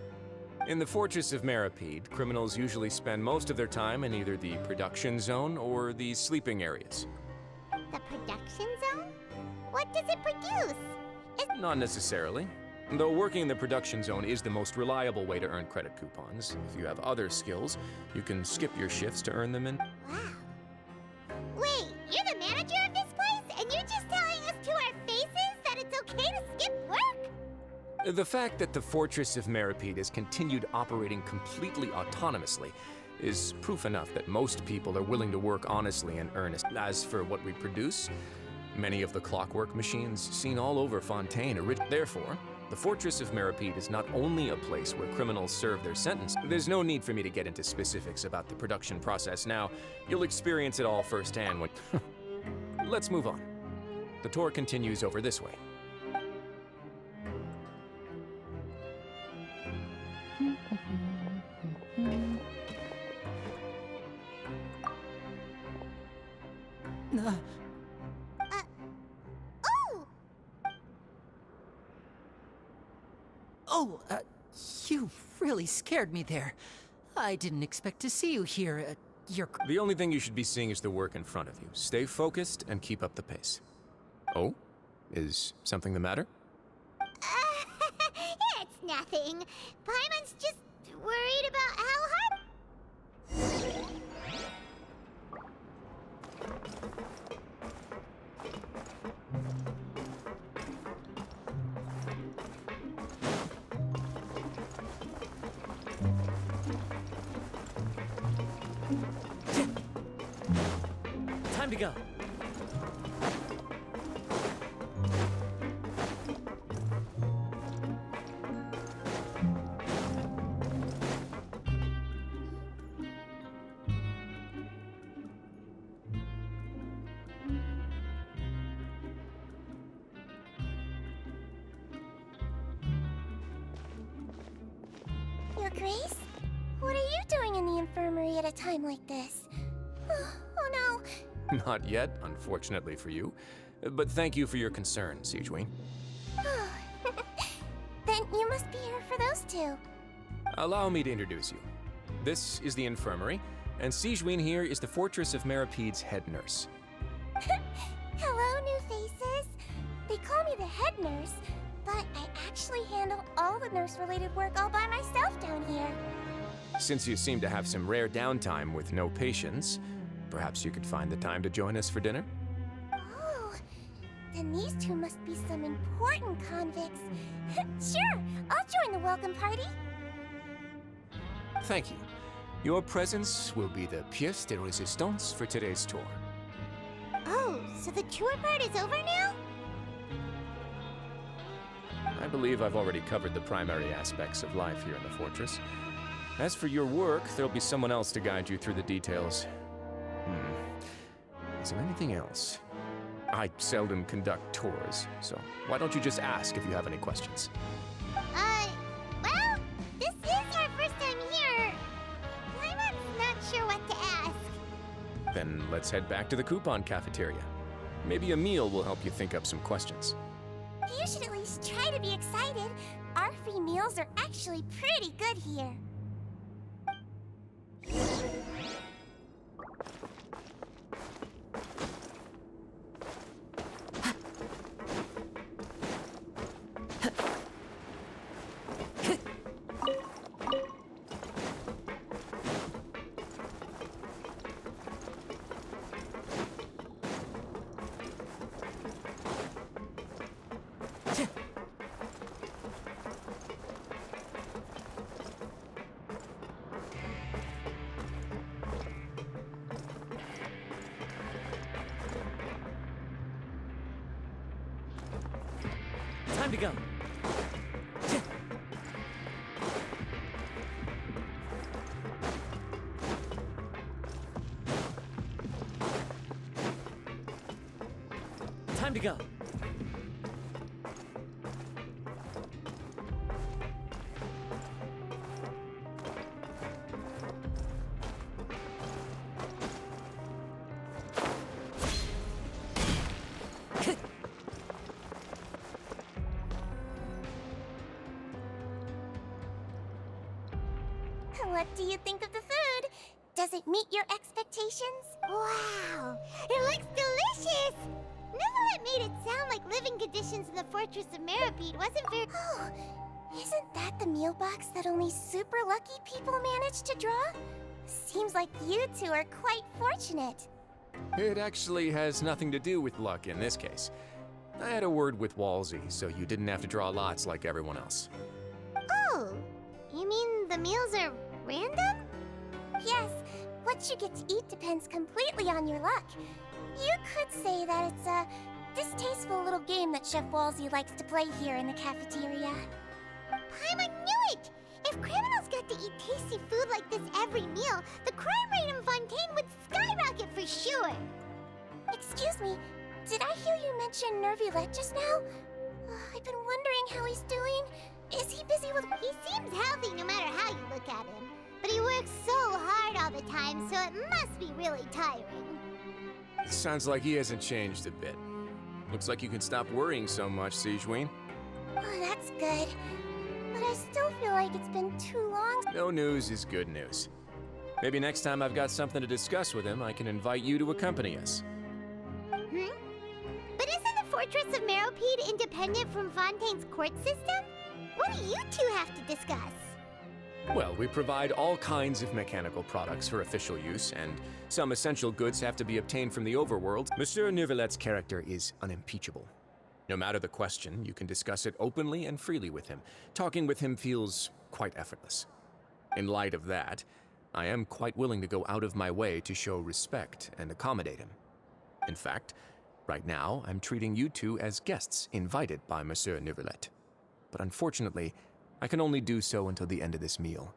In the Fortress of Meripede, criminals usually spend most of their time in either the production zone or the sleeping areas. The production zone? What does it produce? Not necessarily. Though working in the production zone is the most reliable way to earn credit coupons. If you have other skills, you can skip your shifts to earn them in... Wow. Wait, you're the manager of this place? And you're just telling us to our faces that it's okay to skip work? The fact that the Fortress of Meripede has continued operating completely autonomously is proof enough that most people are willing to work honestly and earnest. As for what we produce, many of the clockwork machines seen all over Fontaine Therefore, the Fortress of Meripede is not only a place where criminals serve their sentence. There's no need for me to get into specifics about the production process now. You'll experience it all firsthand when... Let's move on. The tour continues over this way. You really scared me there. I didn't expect to see you here. The only thing you should be seeing is the work in front of you. Stay focused and keep up the pace. Oh? Is something the matter? It's nothing. Paimon's just worried about how hard... Time to go. Your Grace? What are you doing in the infirmary at a time like this? Oh no. Not yet, unfortunately for you. But thank you for your concern, Sigewin. Then you must be here for those two. Allow me to introduce you. This is the infirmary, and Sigewin here is the Fortress of Meripede's head nurse. Hello, new faces. They call me the head nurse, but I actually handle all the nurse-related work all by myself down here. Since you seem to have some rare downtime with no patients, perhaps you could find the time to join us for dinner? Oh, then these two must be some important convicts. Sure, I'll join the welcome party. Thank you. Your presence will be the pièce de résistance for today's tour. Oh, so the tour part is over now? I believe I've already covered the primary aspects of life here in the fortress. As for your work, there'll be someone else to guide you through the details. Is there anything else? I seldom conduct tours, so why don't you just ask if you have any questions? Well, this is our first time here. I'm not sure what to ask. Then let's head back to the coupon cafeteria. Maybe a meal will help you think up some questions. You should at least try to be excited. Our free meals are actually pretty good here. Time to go. Time to go. What do you think of the food? Does it meet your expectations? Wow, it looks delicious! Neverlet made it sound like living conditions in the Fortress of Meripede wasn't very— Oh, isn't that the meal box that only super lucky people manage to draw? Seems like you two are quite fortunate. It actually has nothing to do with luck in this case. I had a word with Walsey, so you didn't have to draw lots like everyone else. Oh, you mean the meals are random? Yes, what you get to eat depends completely on your luck. You could say that it's a distasteful little game that Chef Walsey likes to play here in the cafeteria. Paimon knew it! If criminals got to eat tasty food like this every meal, the crime rate in Fontaine would skyrocket for sure! Excuse me, did I hear you mention Nervulette just now? I've been wondering how he's doing. Is he busy with— He seems healthy no matter how you look at him. But he works so hard all the time, so it must be really tiring. Sounds like he hasn't changed a bit. Looks like you can stop worrying so much, Sigewinne. Oh, that's good. But I still feel like it's been too long. No news is good news. Maybe next time I've got something to discuss with him, I can invite you to accompany us. But isn't the Fortress of Meripede independent from Fontaine's court system? What do you two have to discuss? Well, we provide all kinds of mechanical products for official use, and some essential goods have to be obtained from the overworld. Monsieur Nervulette's character is unimpeachable. No matter the question, you can discuss it openly and freely with him. Talking with him feels quite effortless. In light of that, I am quite willing to go out of my way to show respect and accommodate him. In fact, right now, I'm treating you two as guests invited by Monsieur Nervulette. But unfortunately, I can only do so until the end of this meal.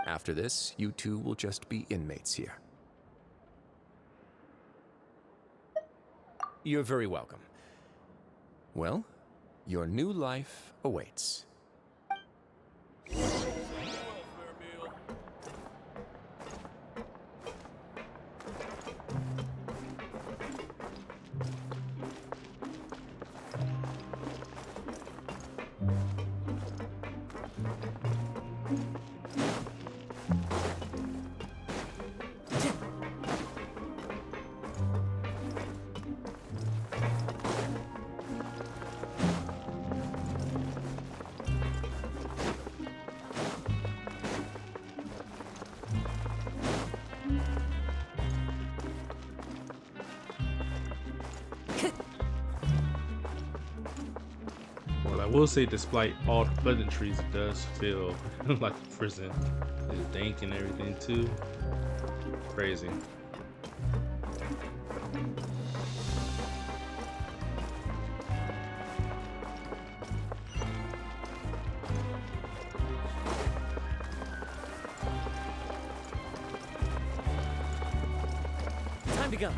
After this, you two will just be inmates here. You're very welcome. Well, your new life awaits. Well, I will say, despite all the pleasantries, it does feel like a prison. It's dank and everything too. Crazy. Time to go.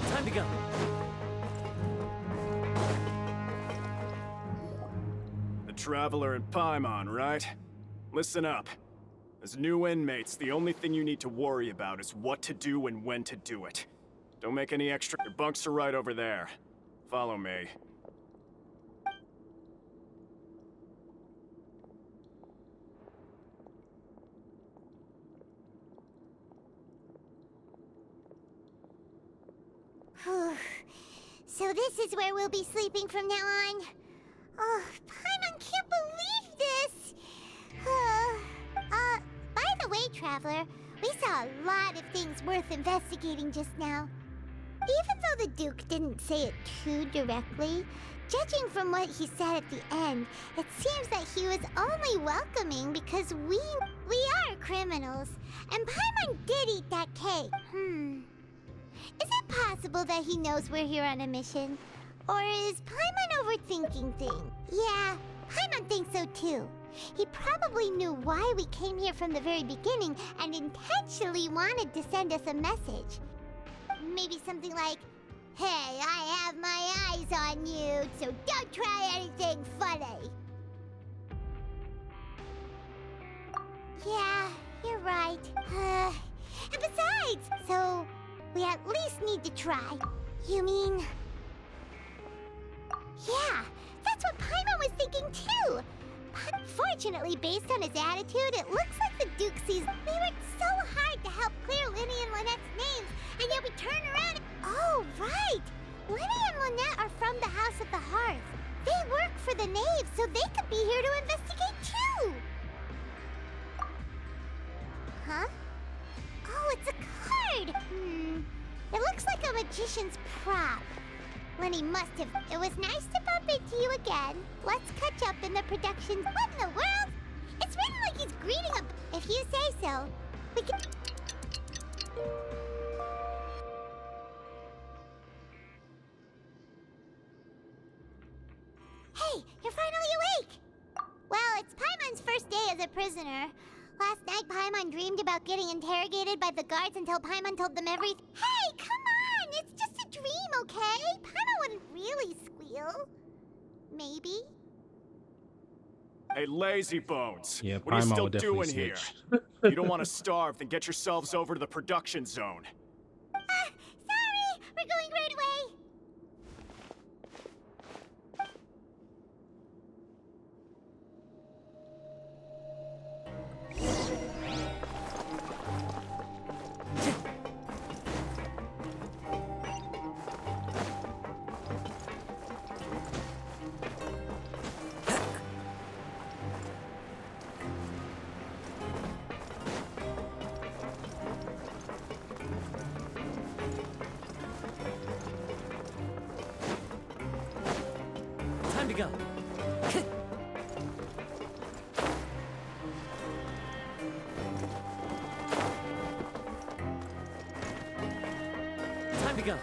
Time to go. The Traveler and Paimon, right? Listen up. As new inmates, the only thing you need to worry about is what to do and when to do it. Don't make any extra. Your bunks are right over there. Follow me. So this is where we'll be sleeping from now on. Oh, Paimon can't believe this! By the way, Traveler, we saw a lot of things worth investigating just now. Even though the Duke didn't say it too directly, judging from what he said at the end, it seems that he was only welcoming because we are criminals, and Paimon did eat that cake. Is it possible that he knows we're here on a mission? Or is Paimon overthinking things? Yeah, Paimon thinks so too. He probably knew why we came here from the very beginning and intentionally wanted to send us a message. Maybe something like, "Hey, I have my eyes on you, so don't try anything funny." Yeah, you're right. And besides, so we at least need to try. You mean... Yeah, that's what Paimon was thinking too. Fortunately, based on his attitude, it looks like the Duke sees we worked so hard to help clear Linny and Lynette's names, and yet we turn around and... Oh, right! Linny and Lynette are from the House of the Hearth. They work for the Knave, so they could be here to investigate too! Huh? Oh, it's a card! It looks like a magician's prop. Lenny must have... It was nice to bump into you again. Let's catch up in the production... What in the world? It's written like he's greeting a... If you say so, we can... Hey, you're finally awake! Well, it's Paimon's first day as a prisoner. Last night, Paimon dreamed about getting interrogated by the guards until Paimon told them everything. Hey, come on! It's just a dream, okay? Paimon wouldn't really squeal. Maybe? Hey, lazy bones. Yeah, what are you Paimon still would definitely doing here? snitch. You don't want to starve, then get yourselves over to the production zone. Sorry! We're going right away! Time to go. Time to go.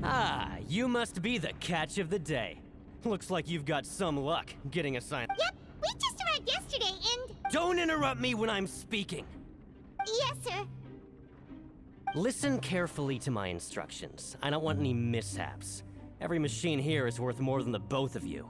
Ah, you must be the catch of the day. Looks like you've got some luck getting assigned. Yep, we just arrived yesterday and... Don't interrupt me when I'm speaking. Yes, sir. Listen carefully to my instructions. I don't want any mishaps. Every machine here is worth more than the both of you.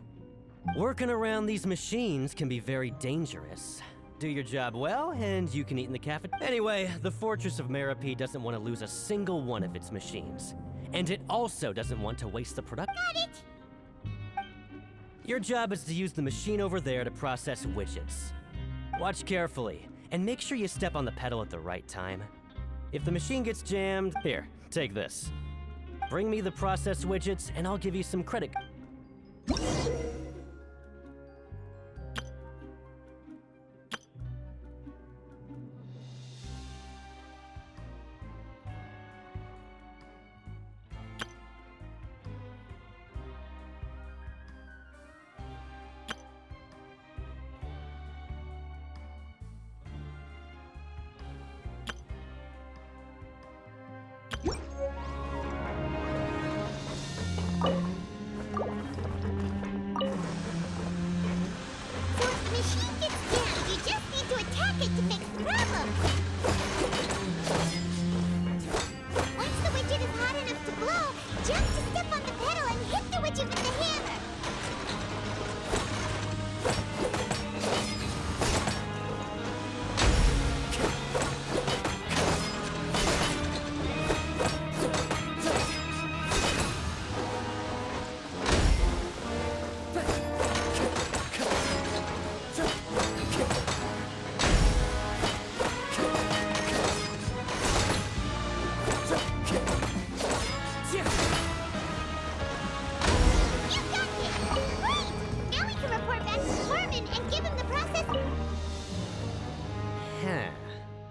Working around these machines can be very dangerous. Do your job well, and you can eat in the cafe. Anyway, the Fortress of Meropide doesn't want to lose a single one of its machines. And it also doesn't want to waste the product. Got it! Your job is to use the machine over there to process widgets. Watch carefully, and make sure you step on the pedal at the right time. If the machine gets jammed, here, take this. Bring me the processed widgets, and I'll give you some credit.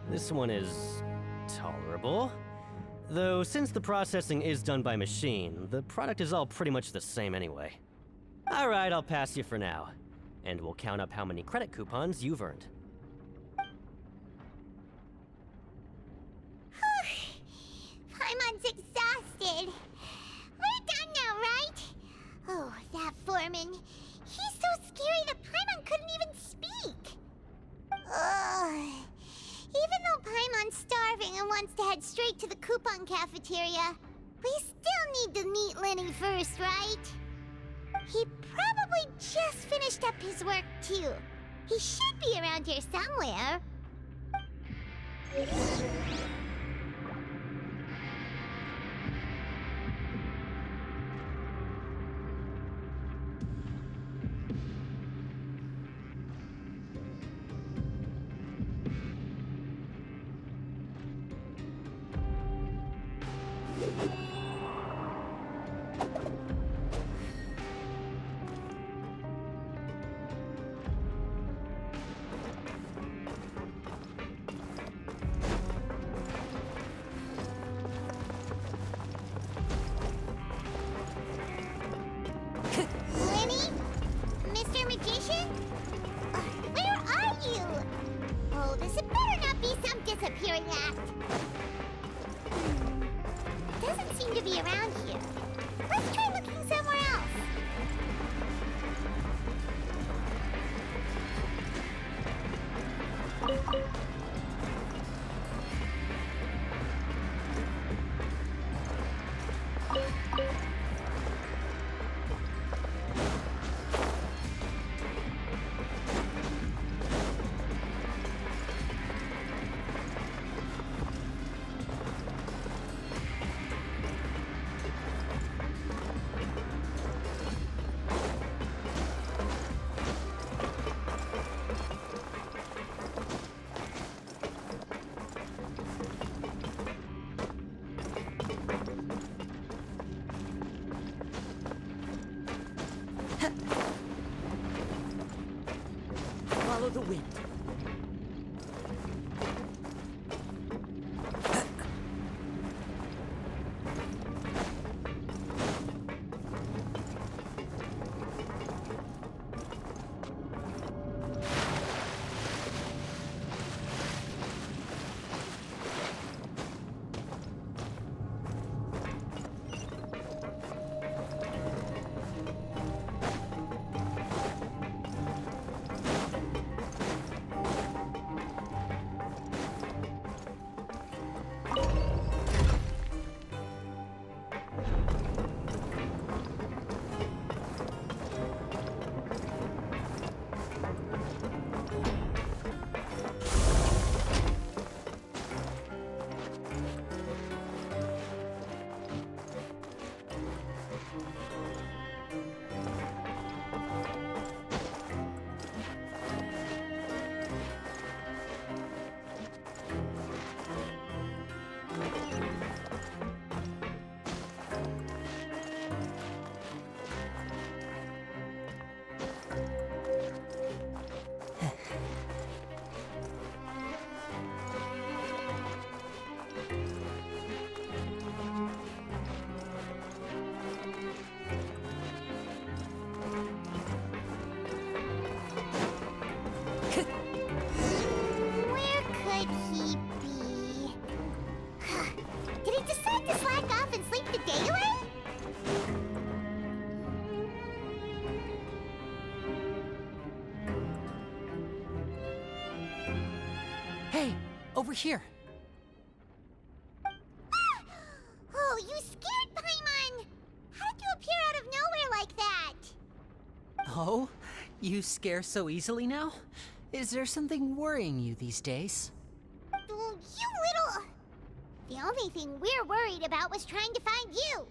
This one is tolerable. Though, since the processing is done by machine, the product is all pretty much the same anyway. Alright, I'll pass you for now. And we'll count up how many credit coupons you've earned. Paimon's exhausted. We're done now, right? Oh, that foreman. He's so scary that Paimon couldn't even speak. Ugh. Even though Paimon's starving and wants to head straight to the coupon cafeteria, we still need to meet Lenny first, right? He probably just finished up his work, too. He should be around here somewhere. Lenny? Mr. Magician? Where are you? Oh, this had better not be some disappearing act. Doesn't seem to be around here. Let's try looking somewhere else. Hey, over here. Oh, you scared Paimon! How did you appear out of nowhere like that? Oh, you scare so easily now? Is there something worrying you these days? You little... The only thing we're worried about was trying to find you.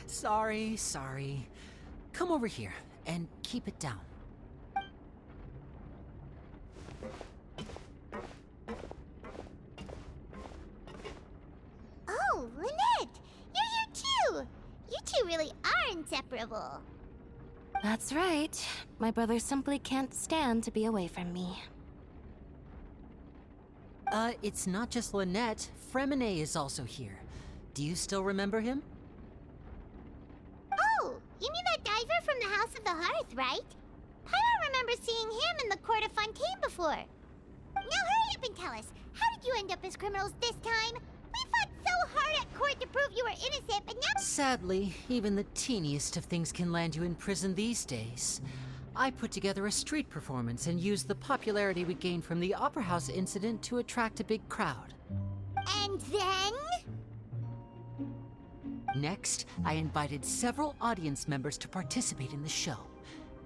Sorry. Come over here and keep it down. Oh, Lynette! You're here too! You two really are inseparable. That's right. My brother simply can't stand to be away from me. It's not just Lynette. Fremine is also here. Do you still remember him? Oh, you mean that diver from the House of the Hearth, right? I don't remember seeing him in the court of Fontaine before. Now hurry up and tell us, how did you end up as criminals this time? We fought so hard at court to prove you were innocent, but now— Sadly, even the teeniest of things can land you in prison these days. I put together a street performance and used the popularity we gained from the Opera House incident to attract a big crowd. And then? Next, I invited several audience members to participate in the show.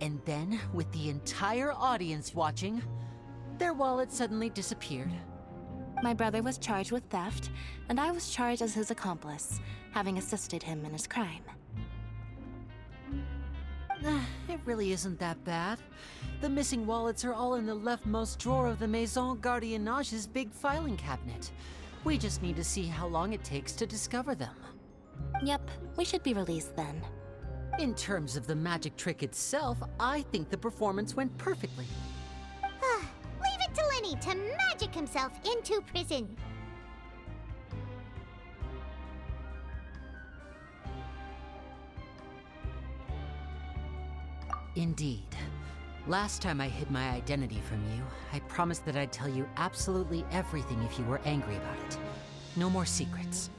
And then, with the entire audience watching, their wallet suddenly disappeared. My brother was charged with theft, and I was charged as his accomplice, having assisted him in his crime. It really isn't that bad. The missing wallets are all in the leftmost drawer of the Maison Gardiennage's big filing cabinet. We just need to see how long it takes to discover them. Yep, we should be released then. In terms of the magic trick itself, I think the performance went perfectly. Leave it to Lenny to magic himself into prison. Indeed. Last time I hid my identity from you, I promised that I'd tell you absolutely everything if you were angry about it. No more secrets.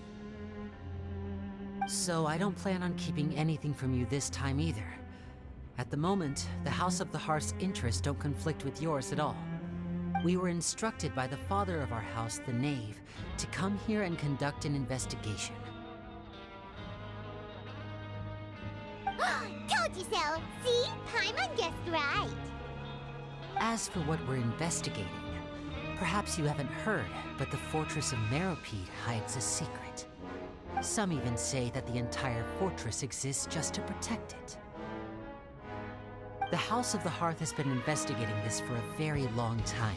So I don't plan on keeping anything from you this time either. At the moment, the House of the Hearth's interests don't conflict with yours at all. We were instructed by the father of our house, the Knave, to come here and conduct an investigation. Told you so! See? Paimon guessed right. As for what we're investigating, perhaps you haven't heard, but the fortress of Meropide hides a secret. Some even say that the entire fortress exists just to protect it. The House of the Hearth has been investigating this for a very long time,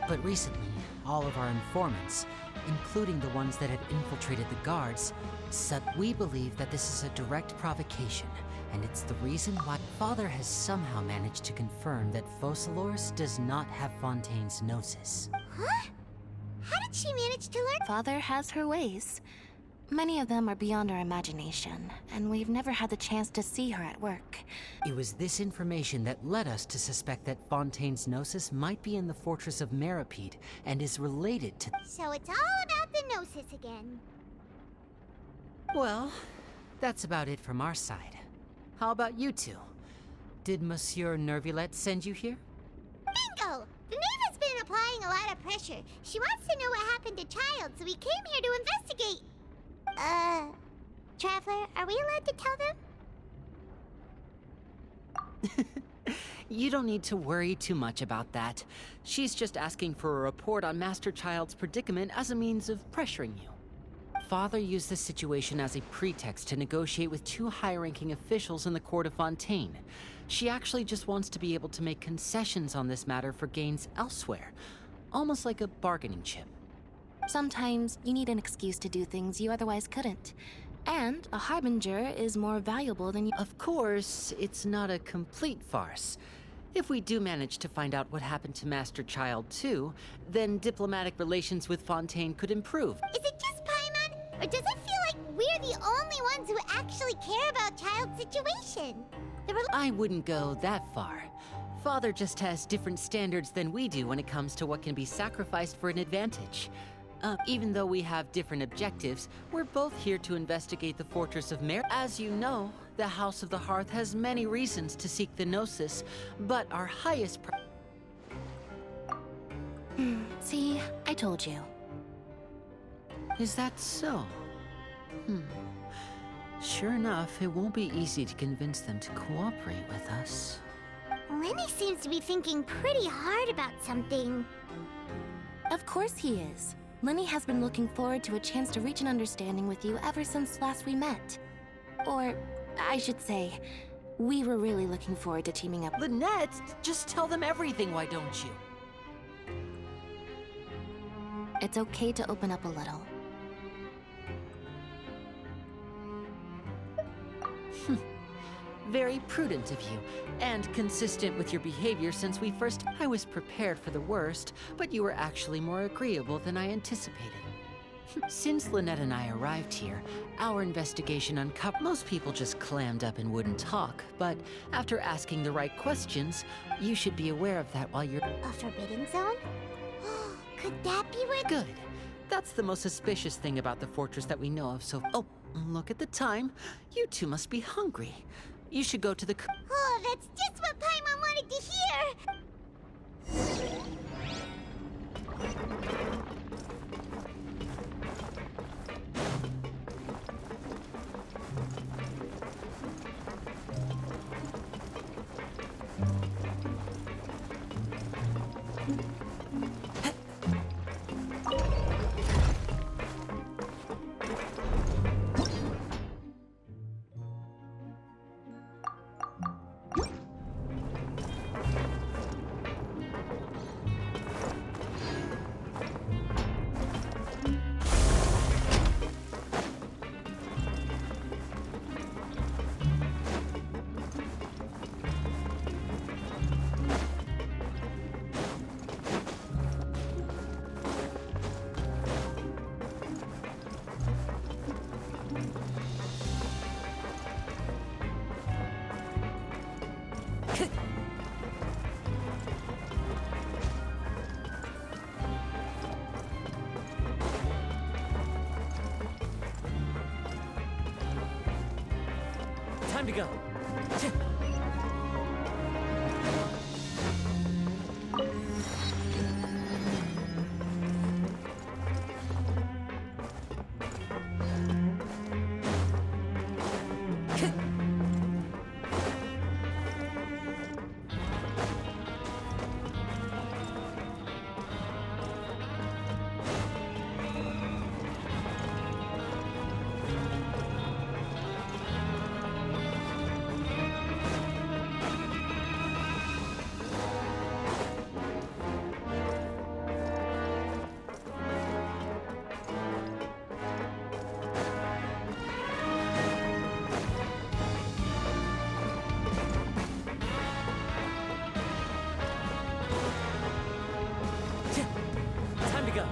but recently, all of our informants, including the ones that have infiltrated the guards, said we believe that this is a direct provocation, and it's the reason why Father has somehow managed to confirm that Focalors does not have Fontaine's gnosis. Huh? How did she manage to learn? Father has her ways. Many of them are beyond our imagination, and we've never had the chance to see her at work. It was this information that led us to suspect that Fontaine's gnosis might be in the fortress of Meropide and is related to— So it's all about the gnosis again. Well, that's about it from our side. How about you two? Did Monsieur Nervulette send you here? Bingo! The Knave has been applying a lot of pressure. She wants to know what happened to Child, so we came here to investigate. Traveler, are we allowed to tell them? You don't need to worry too much about that. She's just asking for a report on Master Child's predicament as a means of pressuring you. Father used the situation as a pretext to negotiate with two high-ranking officials in the court of Fontaine. She actually just wants to be able to make concessions on this matter for gains elsewhere, almost like a bargaining chip. Sometimes you need an excuse to do things you otherwise couldn't. And a harbinger is more valuable than you— Of course, it's not a complete farce. If we do manage to find out what happened to Master Child too, then diplomatic relations with Fontaine could improve. Is it just Paimon? Or does it feel like we're the only ones who actually care about Child's situation? I wouldn't go that far. Father just has different standards than we do when it comes to what can be sacrificed for an advantage. Even though we have different objectives, we're both here to investigate the Fortress of Mer. As you know, the House of the Hearth has many reasons to seek the Gnosis, but our highest See, I told you. Is that so? Sure enough, it won't be easy to convince them to cooperate with us. Lenny seems to be thinking pretty hard about something. Of course he is. Lenny has been looking forward to a chance to reach an understanding with you ever since last we met. Or, I should say, we were really looking forward to teaming up. Lynette, just tell them everything, why don't you? It's okay to open up a little. Very prudent of you, and consistent with your behavior since we first... I was prepared for the worst, but you were actually more agreeable than I anticipated. Since Lynette and I arrived here, our investigation uncovered... Most people just clammed up and wouldn't talk, but after asking the right questions, you should be aware of that while you're... A forbidden zone? Could that be where... Good. That's the most suspicious thing about the fortress that we know of, so... Oh, look at the time. You two must be hungry. You should go to the... Oh, that's just what Paimon wanted to hear! Time to go. Time to go.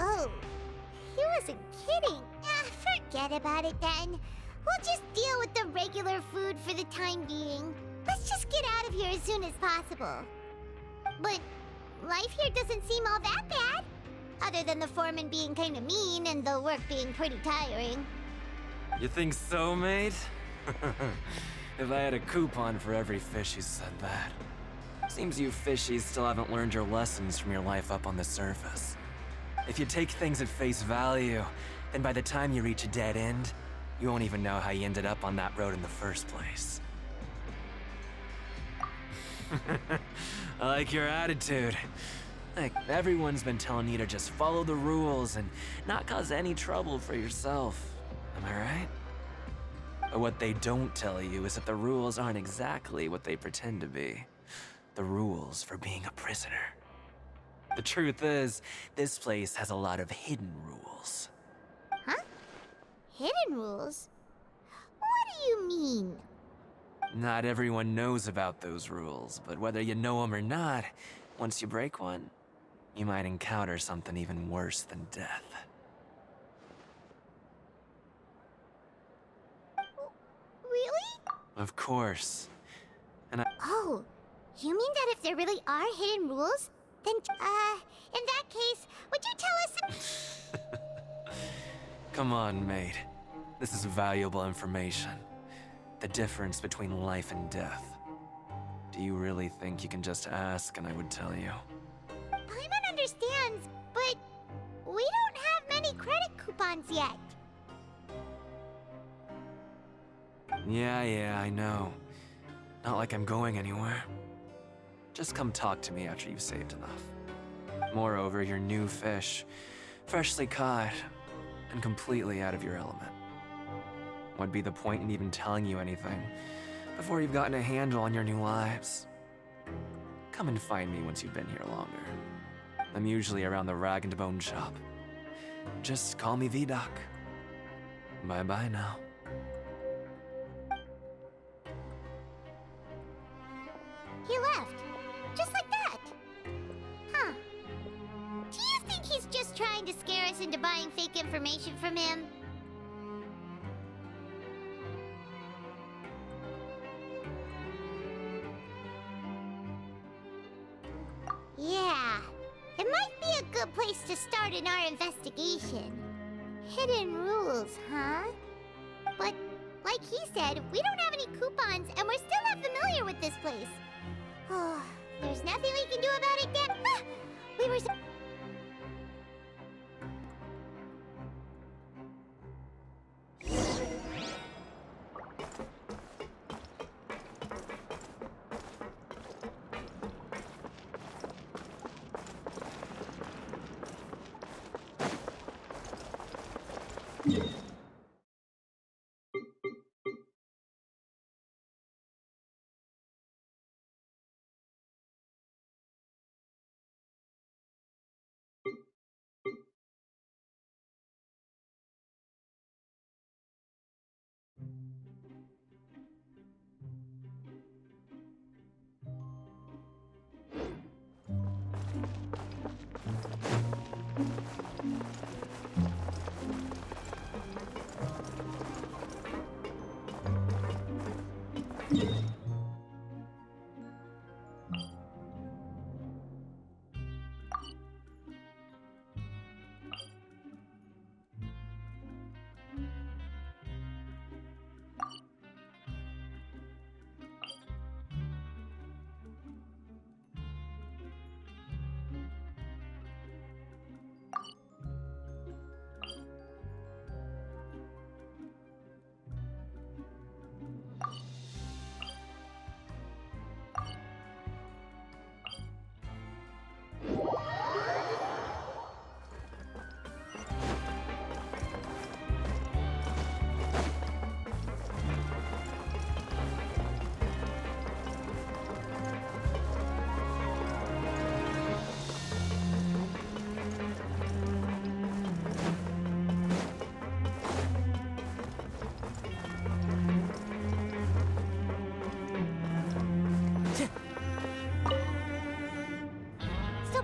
Oh, he wasn't kidding. Forget about it then. We'll just deal with the regular food for the time being. Let's just get out of here as soon as possible. But life here doesn't seem all that bad. Other than the foreman being kind of mean and the work being pretty tiring. You think so, mate? If I had a coupon for every fish who said that. Seems you fishies still haven't learned your lessons from your life up on the surface. If you take things at face value, then by the time you reach a dead end, you won't even know how you ended up on that road in the first place. I like your attitude. Like, everyone's been telling you to just follow the rules and not cause any trouble for yourself. Am I right? But what they don't tell you is that the rules aren't exactly what they pretend to be. The rules for being a prisoner. The truth is, this place has a lot of hidden rules. Huh? Hidden rules? What do you mean? Not everyone knows about those rules, but whether you know them or not, once you break one, you might encounter something even worse than death. Really? Of course. And Oh, you mean that if there really are hidden rules, then, in that case, would you tell us? Come on, mate. This is valuable information. The difference between life and death. Do you really think you can just ask and I would tell you? Paimon understands, but we don't have many credit coupons yet. Yeah, I know. Not like I'm going anywhere. Just come talk to me after you've saved enough. Moreover, you're new fish, freshly caught, and completely out of your element. What'd be the point in even telling you anything before you've gotten a handle on your new lives? Come and find me once you've been here longer. I'm usually around the Rag and Bone shop. Just call me Vidoc. Bye-bye now. He left. Just like that. Huh. Do you think he's just trying to scare us into buying fake information from him? Yeah. It might be a good place to start in our investigation. Hidden rules, huh? But, like he said, we don't have any coupons and we're still not familiar with this place. Oh, there's nothing we can do about it yet. Ah, we were so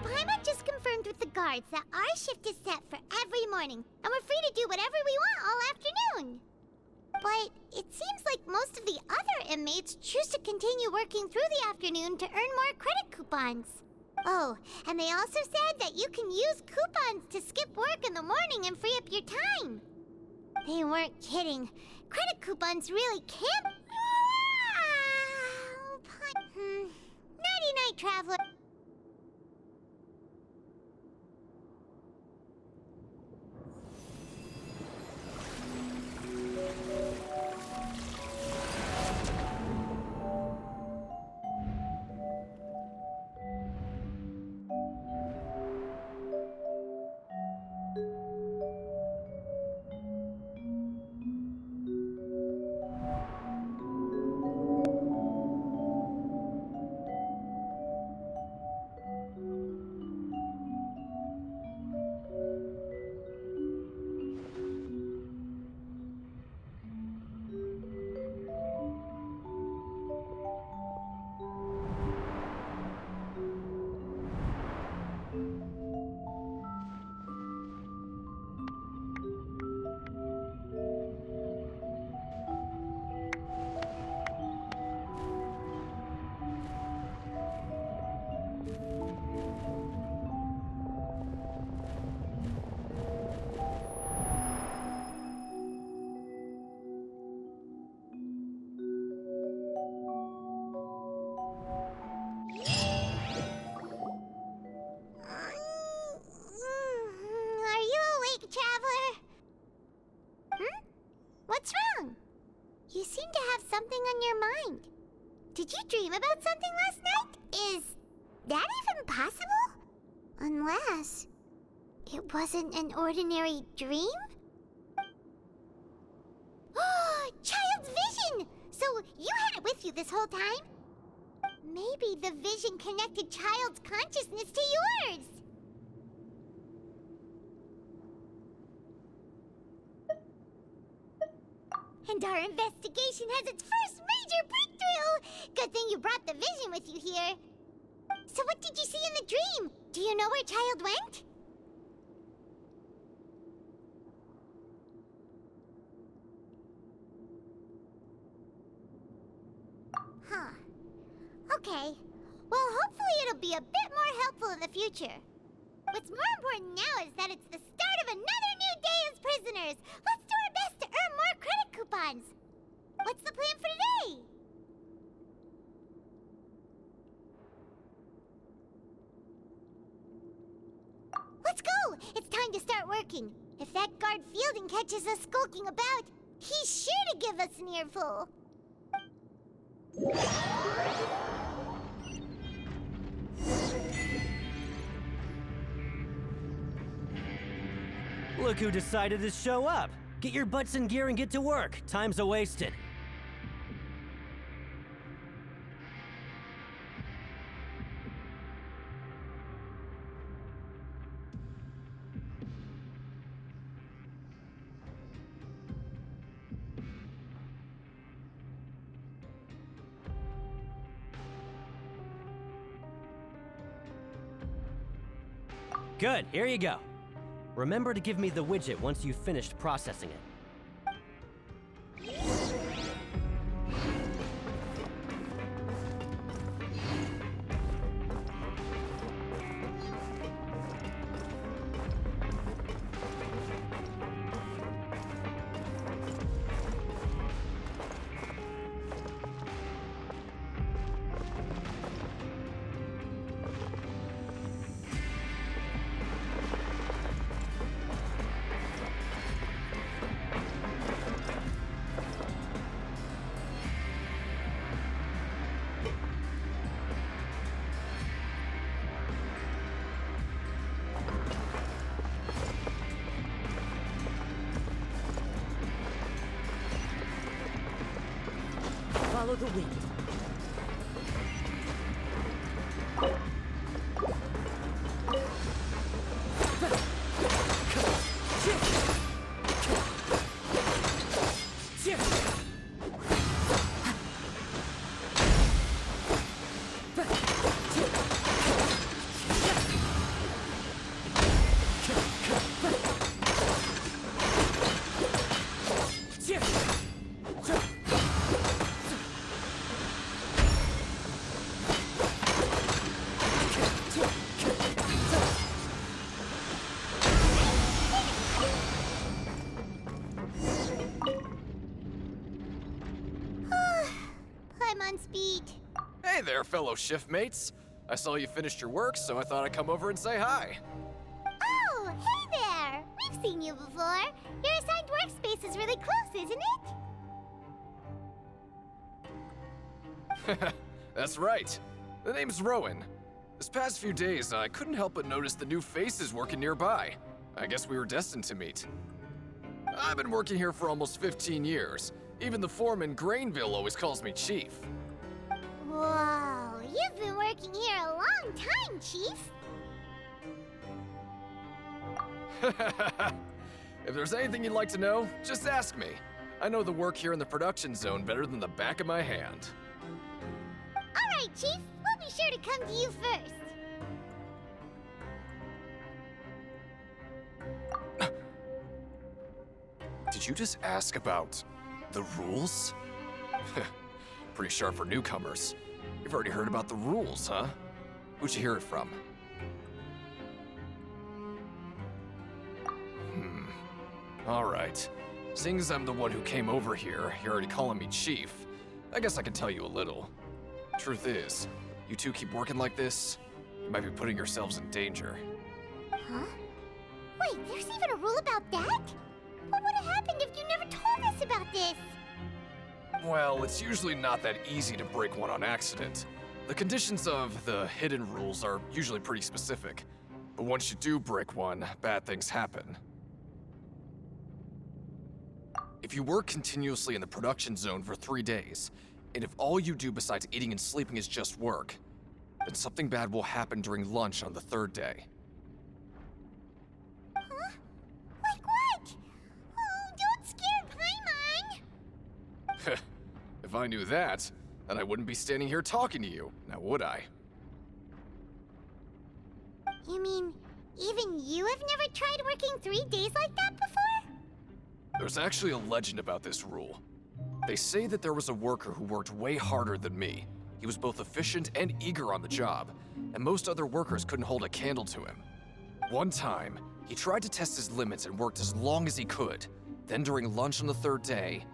Paimon just confirmed with the guards that our shift is set for every morning, and we're free to do whatever we want all afternoon. But it seems like most of the other inmates choose to continue working through the afternoon to earn more credit coupons. Oh, and they also said that you can use coupons to skip work in the morning and free up your time. They weren't kidding. Credit coupons really can't... Nighty-night, traveler. What's wrong? You seem to have something on your mind. Did you dream about something last night? Is that even possible? Unless it wasn't an ordinary dream? Oh, Child's vision! So you had it with you this whole time? Maybe the vision connected Child's consciousness to yours. And our investigation has its first major breakthrough! Good thing you brought the vision with you here. So what did you see in the dream? Do you know where Child went? Huh. Okay. Well, hopefully it'll be a bit more helpful in the future. What's more important now is that it's the start of another new day as prisoners. Let's do our best to earn more credit coupons. What's the plan for today? Let's go! It's time to start working. If that guard Fielding catches us skulking about, he's sure to give us an earful. Look who decided to show up. Get your butts in gear and get to work. Time's a-wasted. Good, here you go. Remember to give me the widget once you've finished processing it. Follow the wind. Paimon speed. Hey there, fellow shift mates. I saw you finished your work, so I thought I'd come over and say hi. Oh, hey there! We've seen you before. Your assigned workspace is really close, isn't it? That's right. The name's Rowan. This past few days, I couldn't help but notice the new faces working nearby. I guess we were destined to meet. I've been working here for almost 15 years. Even the foreman, Grainville, always calls me Chief. Whoa, you've been working here a long time, Chief. If there's anything you'd like to know, just ask me. I know the work here in the production zone better than the back of my hand. All right, Chief. We'll be sure to come to you first. Did you just ask about the rules? Pretty sharp for newcomers. You've already heard about the rules, huh? Who'd you hear it from? Alright. Seeing as I'm the one who came over here, you're already calling me Chief. I guess I can tell you a little. Truth is, you two keep working like this, you might be putting yourselves in danger. Huh? Wait, there's even a rule about that? What would have happened if you never told us about this? Well, it's usually not that easy to break one on accident. The conditions of the hidden rules are usually pretty specific. But once you do break one, bad things happen. If you work continuously in the production zone for 3 days, and if all you do besides eating and sleeping is just work, then something bad will happen during lunch on the 3rd day. Huh? Like what? Oh, don't scare Paimon! If I knew that, then I wouldn't be standing here talking to you, now would I? You mean, even you have never tried working 3 days like that before? There's actually a legend about this rule. They say that there was a worker who worked way harder than me. He was both efficient and eager on the job, and most other workers couldn't hold a candle to him. One time, he tried to test his limits and worked as long as he could. Then during lunch on the 3rd day,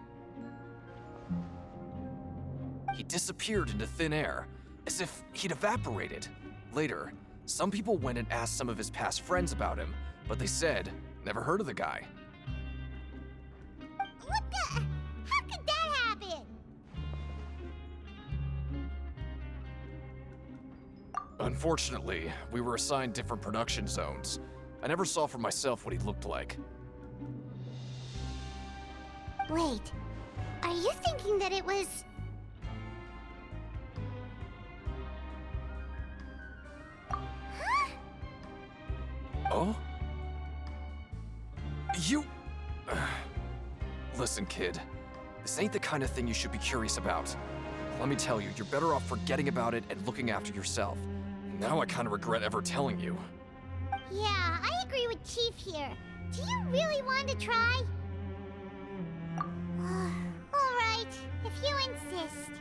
he disappeared into thin air, as if he'd evaporated. Later, some people went and asked some of his past friends about him, but they said, never heard of the guy. What the? How could that happen? Unfortunately, we were assigned different production zones. I never saw for myself what he looked like. Wait, are you thinking that it was... Huh? Oh? You... Listen, kid. This ain't the kind of thing you should be curious about. Let me tell you, you're better off forgetting about it and looking after yourself. Now I kind of regret ever telling you. Yeah, I agree with Chief here. Do you really want to try? All right, if you insist.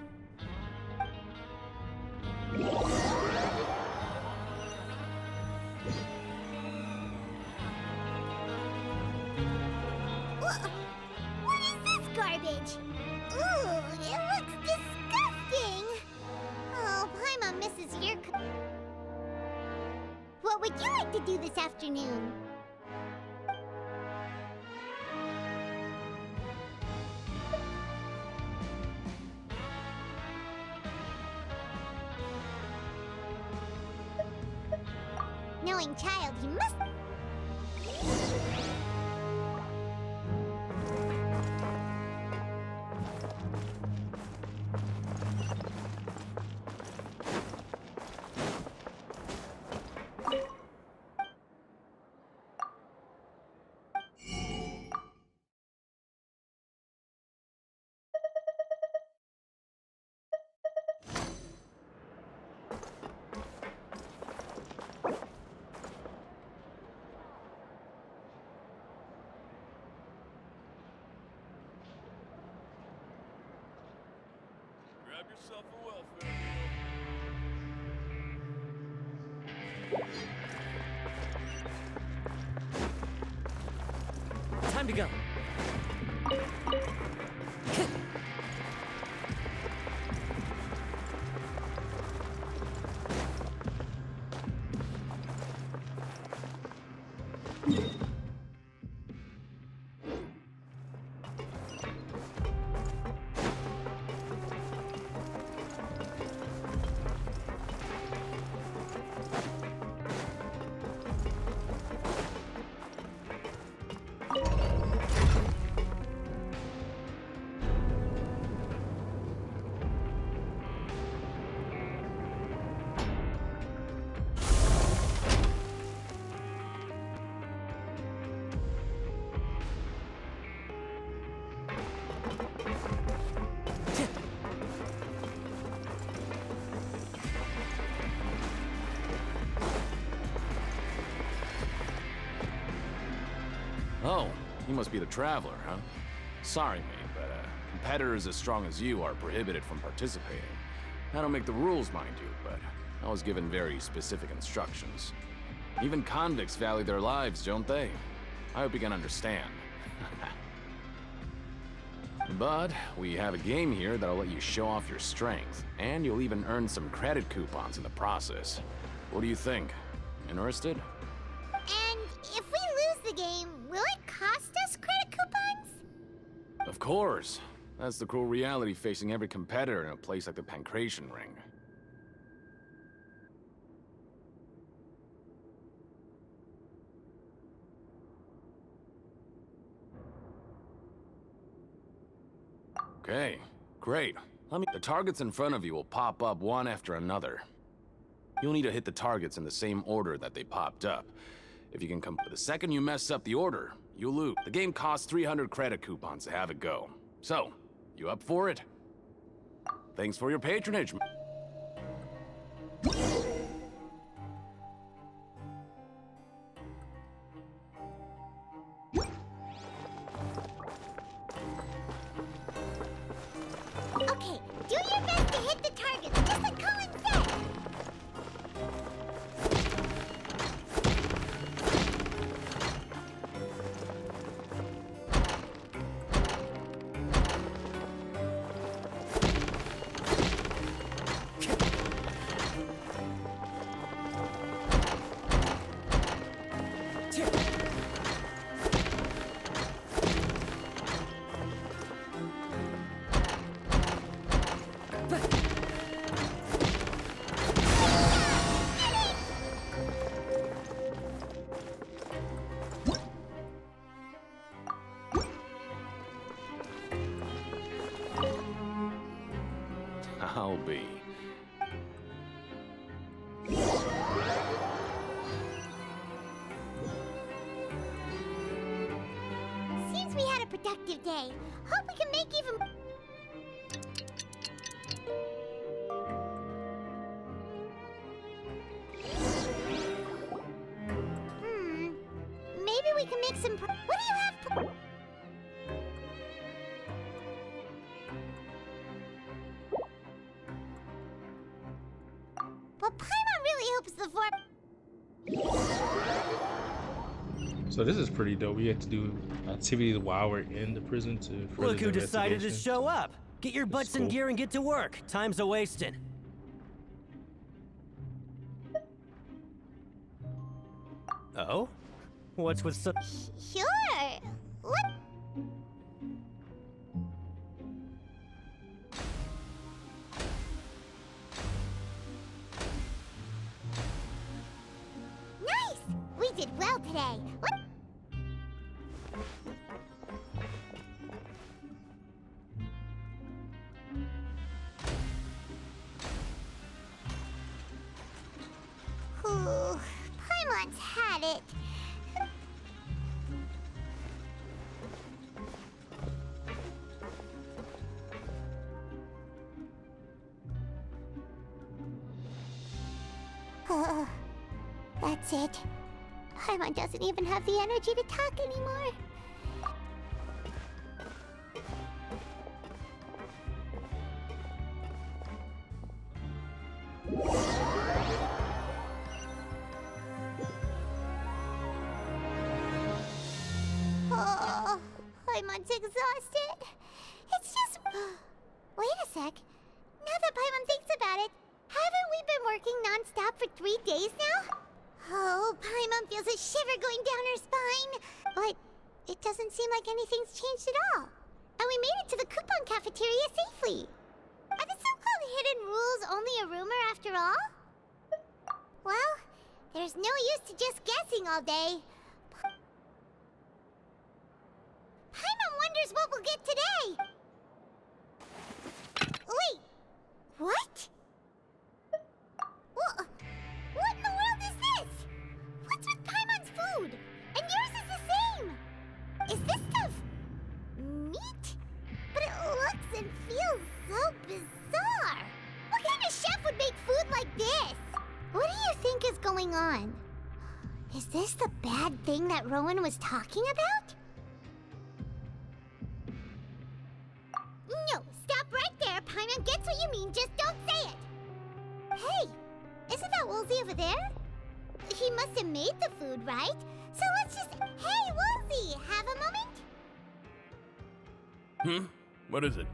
What is this garbage? Ooh, it looks disgusting. Oh, Paimon misses your... What would you like to do this afternoon? Knowing child, he must... Grab yourself a welfare meal. Time to go. Oh, you must be the Traveler, huh? Sorry, mate, but competitors as strong as you are prohibited from participating. I don't make the rules, mind you, but I was given very specific instructions. Even convicts value their lives, don't they? I hope you can understand. But we have a game here that'll let you show off your strength, and you'll even earn some credit coupons in the process. What do you think? Interested? And if we lose the game, will it cost us credit coupons? Of course. That's the cruel reality facing every competitor in a place like the Pancration Ring. Okay, great. The targets in front of you will pop up one after another. You'll need to hit the targets in the same order that they popped up. If you can come, the second you mess up the order, you'll lose. The game costs 300 credit coupons to have it go. So, you up for it? Thanks for your patronage. Okay, do your best to hit the targets, just like Colin said! I'll be. Seems we had a productive day. Hope we can make even... Maybe we can make some... What do you have... But Paimon really hopes the So this is pretty dope. We have to do activities while we're in the prison to further Look who the decided to investigation. show up. Get your butts in gear and get to work. Time's a wasting. Oh? What's with some... Sure. What? Nice! We did well today. What? Ooh, Paimon's had it. That's it. Paimon doesn't even have the energy to talk anymore. Oh, Paimon's exhausted. It's just... Wait a sec. Now that Paimon thinks about it, haven't we been working non-stop for 3 days now? Oh, Paimon feels a shiver going down her spine. But it doesn't seem like anything's changed at all. And we made it to the coupon cafeteria safely. Are the so-called hidden rules only a rumor after all? Well, there's no use to just guessing all day. Paimon wonders what we'll get today. Wait, what? What in the world is this? What's with Paimon's food? And yours is the same. Is this stuff meat? But it looks and feels so bizarre. What kind of chef would make food like this? What do you think is going on? Is this the bad thing that Rowan was talking about? that's what you mean, just don't say it! Hey, isn't that Woolsey over there? He must have made the food, right? So let's just... Hey, Woolsey, have a moment? What is it?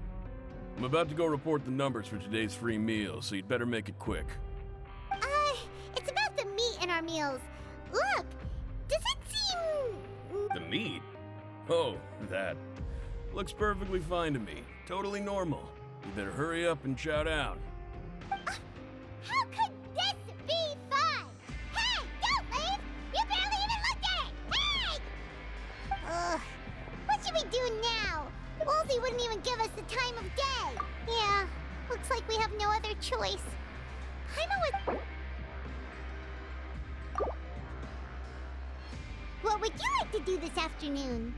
I'm about to go report the numbers for today's free meal, so you'd better make it quick. It's about the meat in our meals. Look, does it seem... The meat? Oh, that. Looks perfectly fine to me. Totally normal. You better hurry up and chow down. How could this be fun? Hey, don't leave! You barely even looked at it! Hey! Ugh, what should we do now? Woolsey wouldn't even give us the time of day. Yeah, looks like we have no other choice. Paimon would... What would you like to do this afternoon?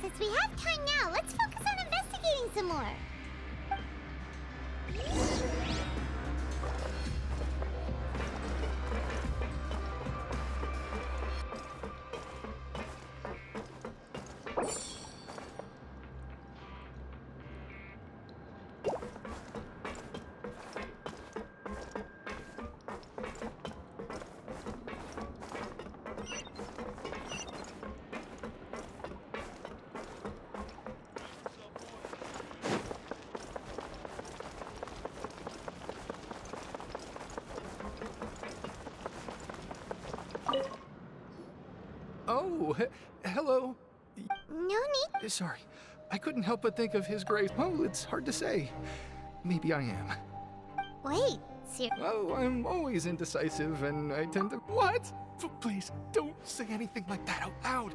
Since we have time now, let's focus on investigating some more. Oh, hello. No need. Sorry, I couldn't help but think of His Grace. Oh, it's hard to say. Maybe I am. Wait, Oh, I'm always indecisive, and I tend to... What? Please, don't say anything like that out loud.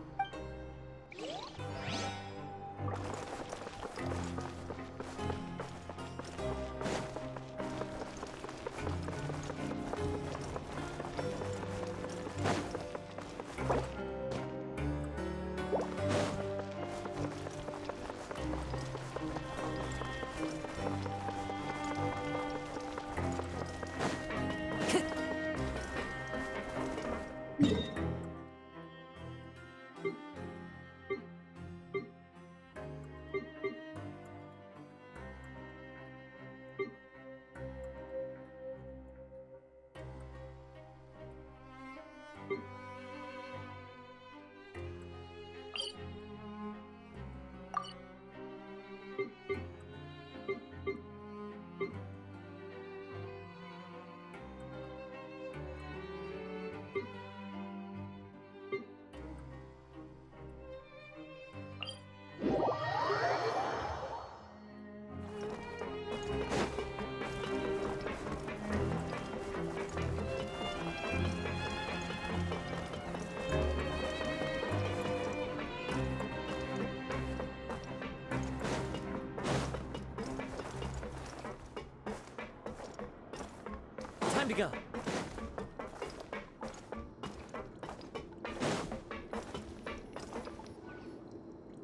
Time to go.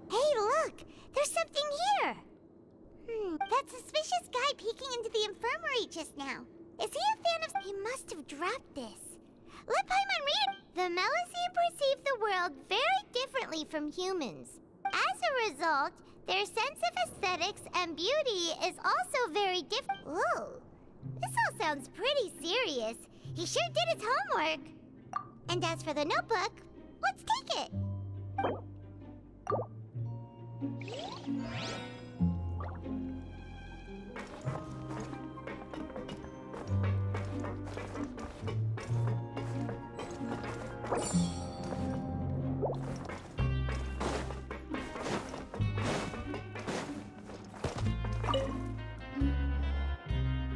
Hey, look! There's something here! That suspicious guy peeking into the infirmary just now. Is he a fan of... He must have dropped this. Let Paimon read it! The Melusine perceive the world very differently from humans. As a result, their sense of aesthetics and beauty is also very different. Whoa! This all sounds pretty serious. He sure did his homework. And as for the notebook, let's take it.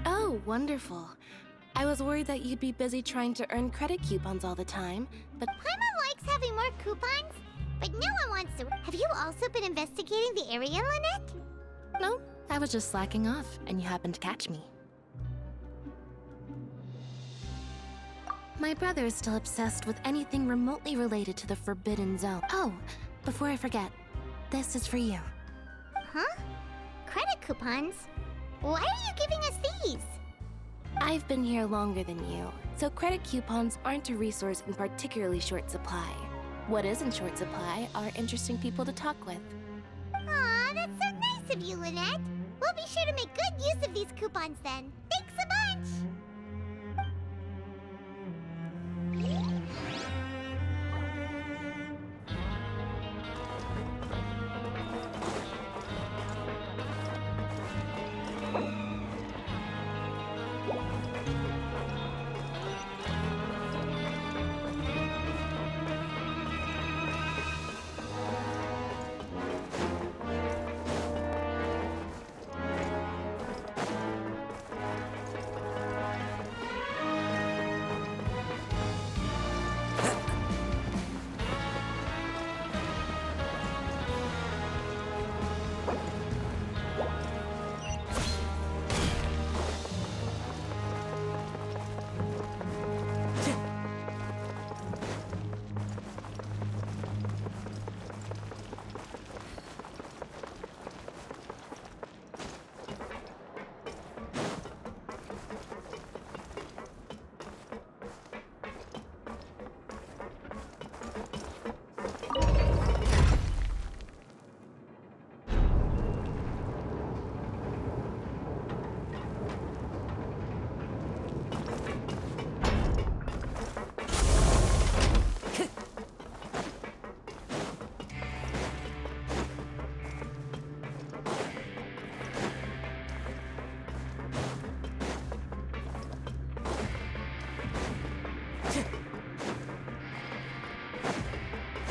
Oh, wonderful. I was worried that you'd be busy trying to earn credit coupons all the time, but... Paimon likes having more coupons, but no one wants to... Have you also been investigating the area, Lynette? No, I was just slacking off, and you happened to catch me. My brother is still obsessed with anything remotely related to the Forbidden Zone. Oh, before I forget, this is for you. Huh? Credit coupons? Why are you giving us these? I've been here longer than you, so credit coupons aren't a resource in particularly short supply. What is in short supply are interesting people to talk with. Aw, that's so nice nice of you, Lynette. We'll be sure to make good use of these coupons then. Thanks a bunch!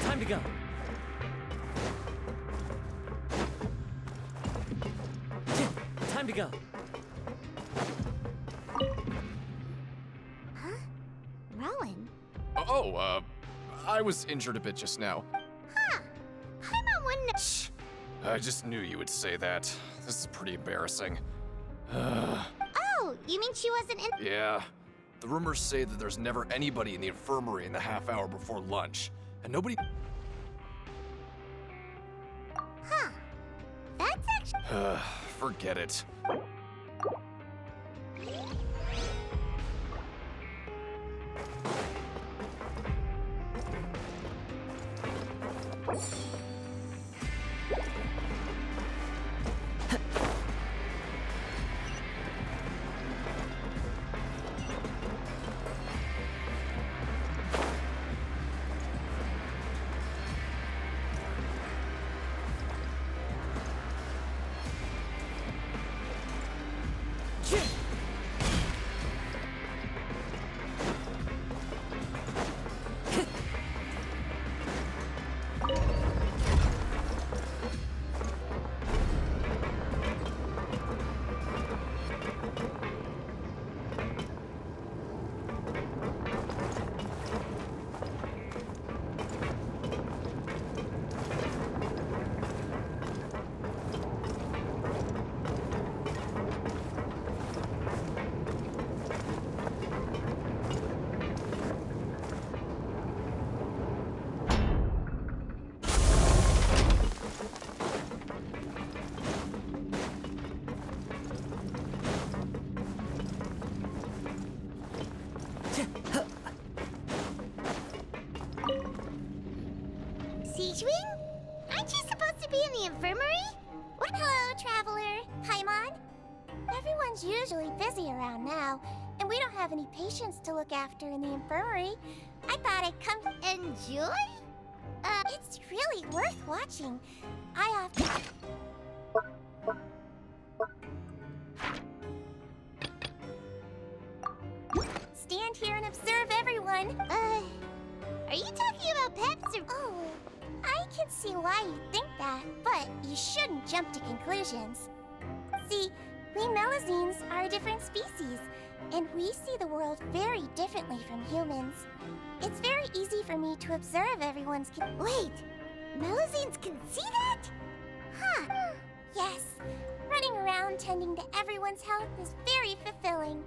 Time to go. Time to go. Huh? Rowan? Oh, I was injured a bit just now. Huh. I'm on one no- Shh. I just knew you would say that. This is pretty embarrassing. Oh, you mean she wasn't in- Yeah. The rumors say that there's never anybody in the infirmary in the half hour before lunch. And nobody... Huh. That's actually- Forget it. Siegewing? Aren't you supposed to be in the infirmary? What? Hello, Traveler. Paimon? Everyone's usually busy around now, and we don't have any patients to look after in the infirmary. I thought I'd come enjoy? It's really worth watching. I often... Stand here and observe everyone. Are you talking about Peps or... Oh, I can see why you think that, but you shouldn't jump to conclusions. See, we Melazines are a different species, and we see the world very differently from humans. It's very easy for me to observe everyone's... Wait, Melazines can see that? Huh. Yes, running around tending to everyone's health is very fulfilling.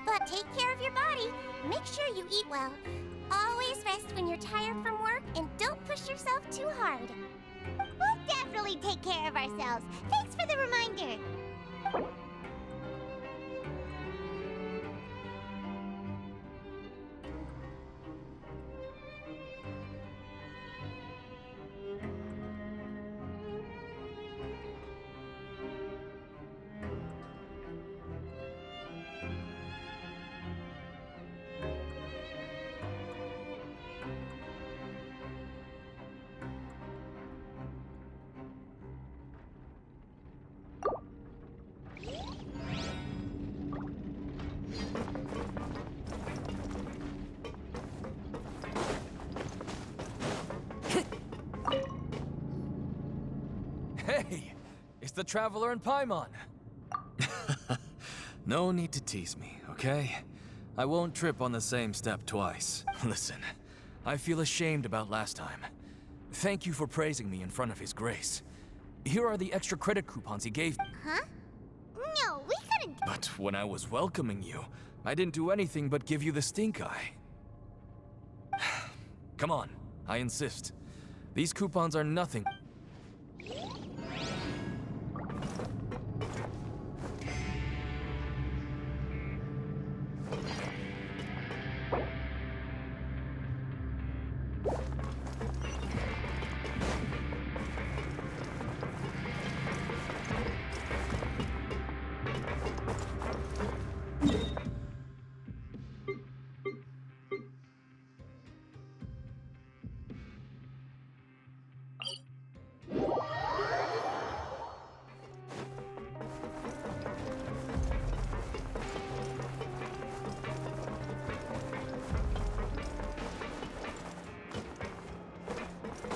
But take care of your body, make sure you eat well. Always rest when you're tired from work, and don't push yourself too hard. We'll definitely take care of ourselves. Thanks for the reminder. Hey! It's the Traveler and Paimon! No need to tease me, okay? I won't trip on the same step twice. Listen, I feel ashamed about last time. Thank you for praising me in front of His Grace. Here are the extra credit coupons he gave me. Huh? No, we couldn't. But when I was welcoming you, I didn't do anything but give you the stink eye. Come on, I insist. These coupons are nothing.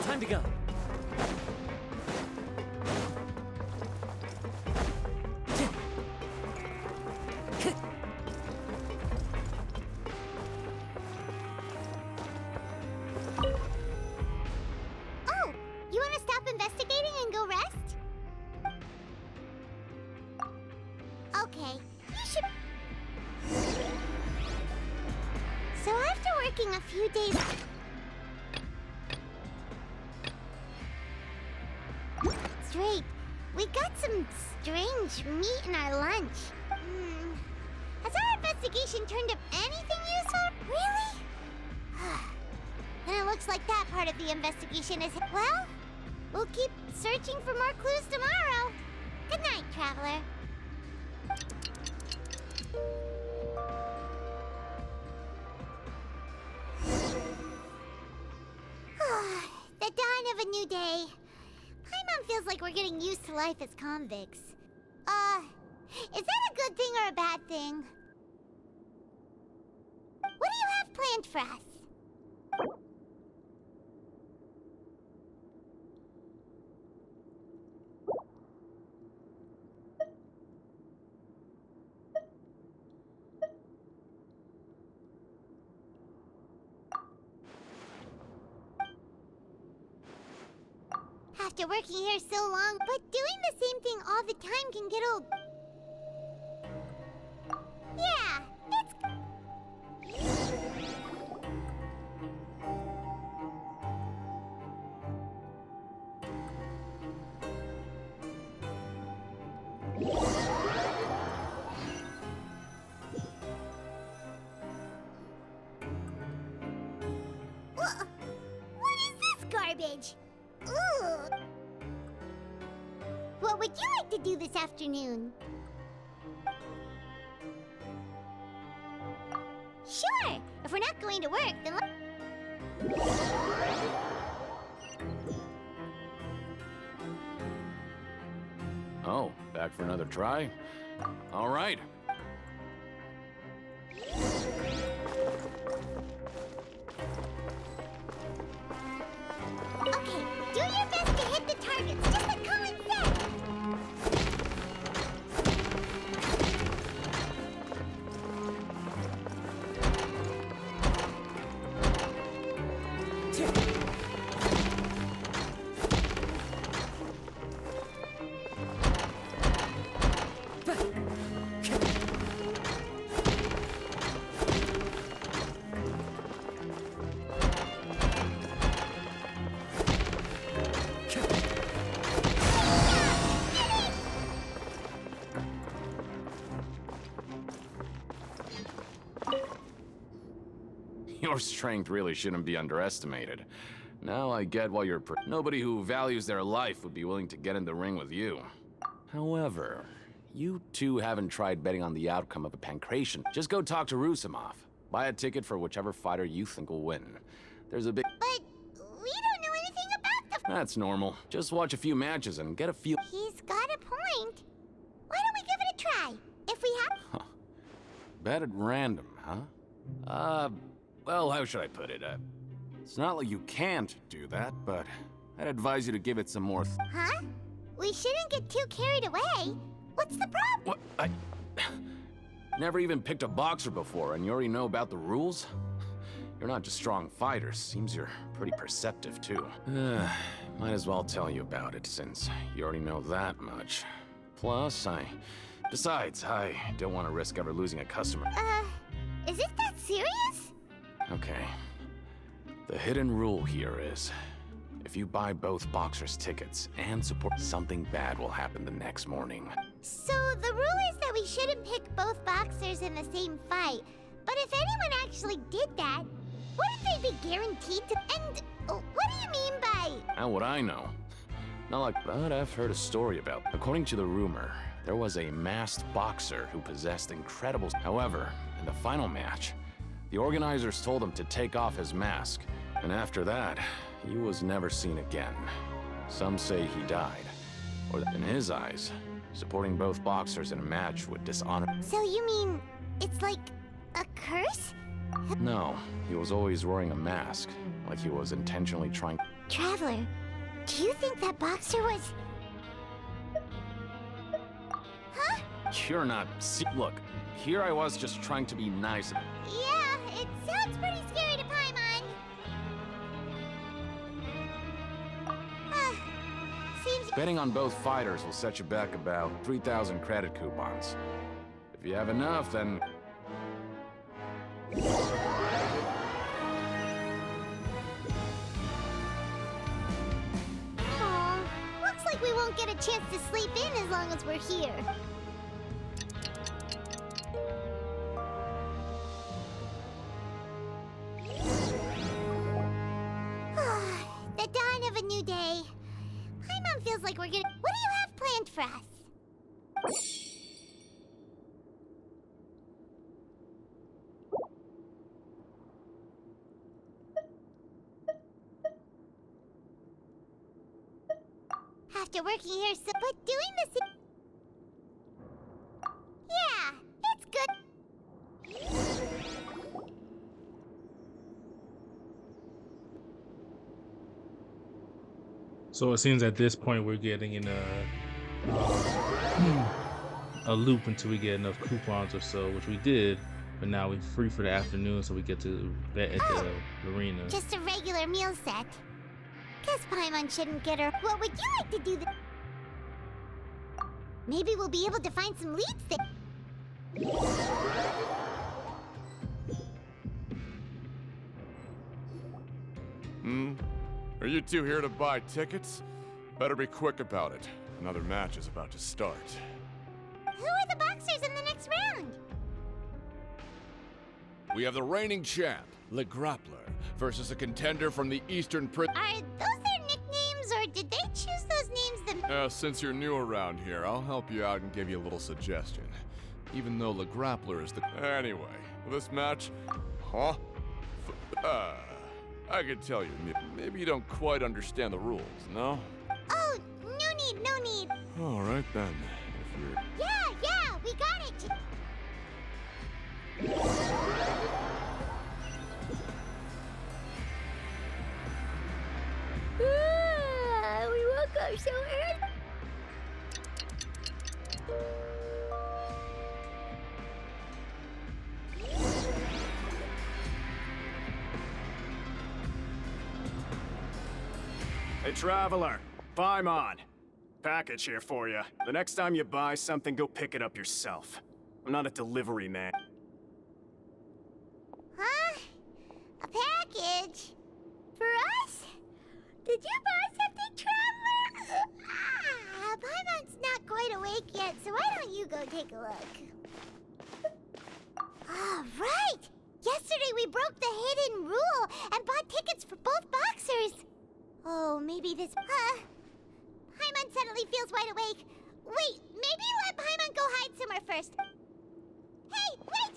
Time to go. Oh, you want to stop investigating and go rest? Okay, you should. So after working a few days. Straight, we got some strange meat in our lunch. Has our investigation turned up anything useful? Really? Then it looks like that part of the investigation is... Well, we'll keep searching for more clues tomorrow. Good night, Traveler. The dawn of a new day. Paimon feels like we're getting used to life as convicts. Is that a good thing or a bad thing? What do you have planned for us? After working here so long, but doing the same thing all the time can get old. Yeah, it's... What is this garbage? Ugh. What would you like to do this afternoon? Sure! If we're not going to work, then Oh, back for another try? All right. Okay, do your best to hit the targets, just like Colin said! Your strength really shouldn't be underestimated. Now I get why you're nobody who values their life would be willing to get in the ring with you. However, you two haven't tried betting on the outcome of a pancration. Just go talk to Rusimov. Buy a ticket for whichever fighter you think will win. There's a big... But we don't know anything about the... That's normal. Just watch a few matches and get a feel... He's got a point. Why don't we give it a try? If we have... Bet at random, huh? Well, how should I put it? It's not like you can't do that, but I'd advise you to give it some more Huh? we shouldn't get too carried away. What's the problem? What? I never even picked a boxer before, and you already know about the rules? You're not just strong fighters. Seems you're pretty perceptive, too. Might as well tell you about it, since you already know that much. Plus, Besides, I don't want to risk ever losing a customer. Is it that serious? Okay. The hidden rule here is, if you buy both boxers' tickets and support, something bad will happen the next morning. So the rule is that we shouldn't pick both boxers in the same fight. But if anyone actually did that, wouldn't they be guaranteed to? And what do you mean by? How would I know? Not like, but I've heard a story about. According to the rumor, there was a masked boxer who possessed incredible. However, in the final match, the organizers told him to take off his mask, and after that, he was never seen again. Some say he died, or that in his eyes, supporting both boxers in a match would dishonor. So you mean it's like a curse? No, he was always wearing a mask, like he was intentionally trying. Traveler, do you think that boxer was? Huh? You're not. Look, here I was just trying to be nice. Yeah, it sounds pretty scary to Paimon. Seems. Betting on both fighters will set you back about 3,000 credit coupons. If you have enough, then. Aw, looks like we won't get a chance to sleep in as long as we're here. The dawn of a new day. Paimon feels like we're gonna. What do you have planned for us? After working here, but doing this. Yeah, it's good. So it seems at this point we're getting in a loop until we get enough coupons or so, which we did. But now we're free for the afternoon, so we get to bet at the arena. Just a regular meal set. Guess Paimon shouldn't get her. What would you like to do? Maybe we'll be able to find some leads there. Are you two here to buy tickets? Better be quick about it. Another match is about to start. Who are the boxers in the next round? We have the reigning champ, Le Grappler, versus a contender from the Eastern Prince. Are those their nicknames, or did they choose those names themselves? Since you're new around here, I'll help you out and give you a little suggestion. Even though Le Grappler is the... Anyway, this match... Huh? I can tell you, maybe you don't quite understand the rules, no? Oh, no need. All right then, if you're... Yeah, we got it. We woke up so early. Hey, Traveler, Paimon. Package here for you. The next time you buy something, go pick it up yourself. I'm not a delivery man. Huh? A package? For us? Did you buy something, Traveler? Paimon's not quite awake yet, so why don't you go take a look? All right! Yesterday we broke the hidden rule and bought tickets for both boxers. Oh, maybe this... Paimon suddenly feels wide awake. Wait, maybe let Paimon go hide somewhere first. Hey, wait!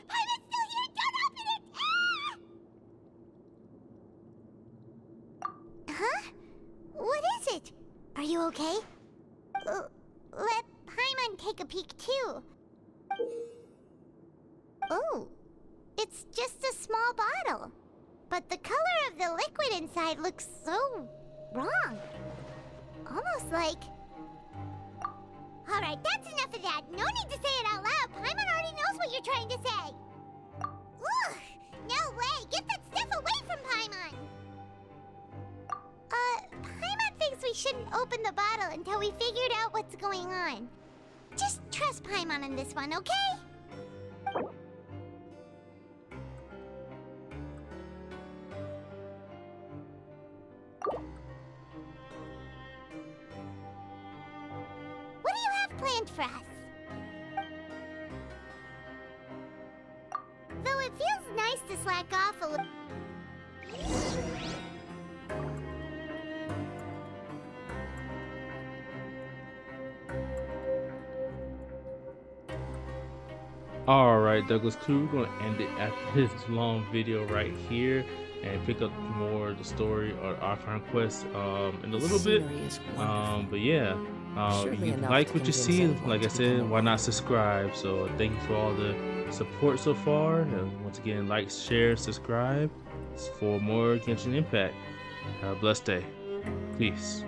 Paimon's still here! Don't open it! Huh? What is it? Are you okay? Let Paimon take a peek too. Oh, it's just a small bottle. But the color of the liquid inside looks so wrong. Almost like Alright, that's enough of that. No need to say it out loud. Paimon already knows what you're trying to say. Ugh! No way! Get that stuff away from Paimon! Paimon thinks we shouldn't open the bottle until we figured out what's going on. Just trust Paimon on this one, okay? What do you have planned for us? Though it feels nice to slack off a little. Alright, Douglas Crew, we're going to end it after this long video right here and pick up more of the story or Archon quest in a little bit. But yeah, if you like what you see, like I said, why not subscribe? So thank you for all the support so far. And once again, like, share, subscribe for more Genshin Impact. Have a blessed day. Peace.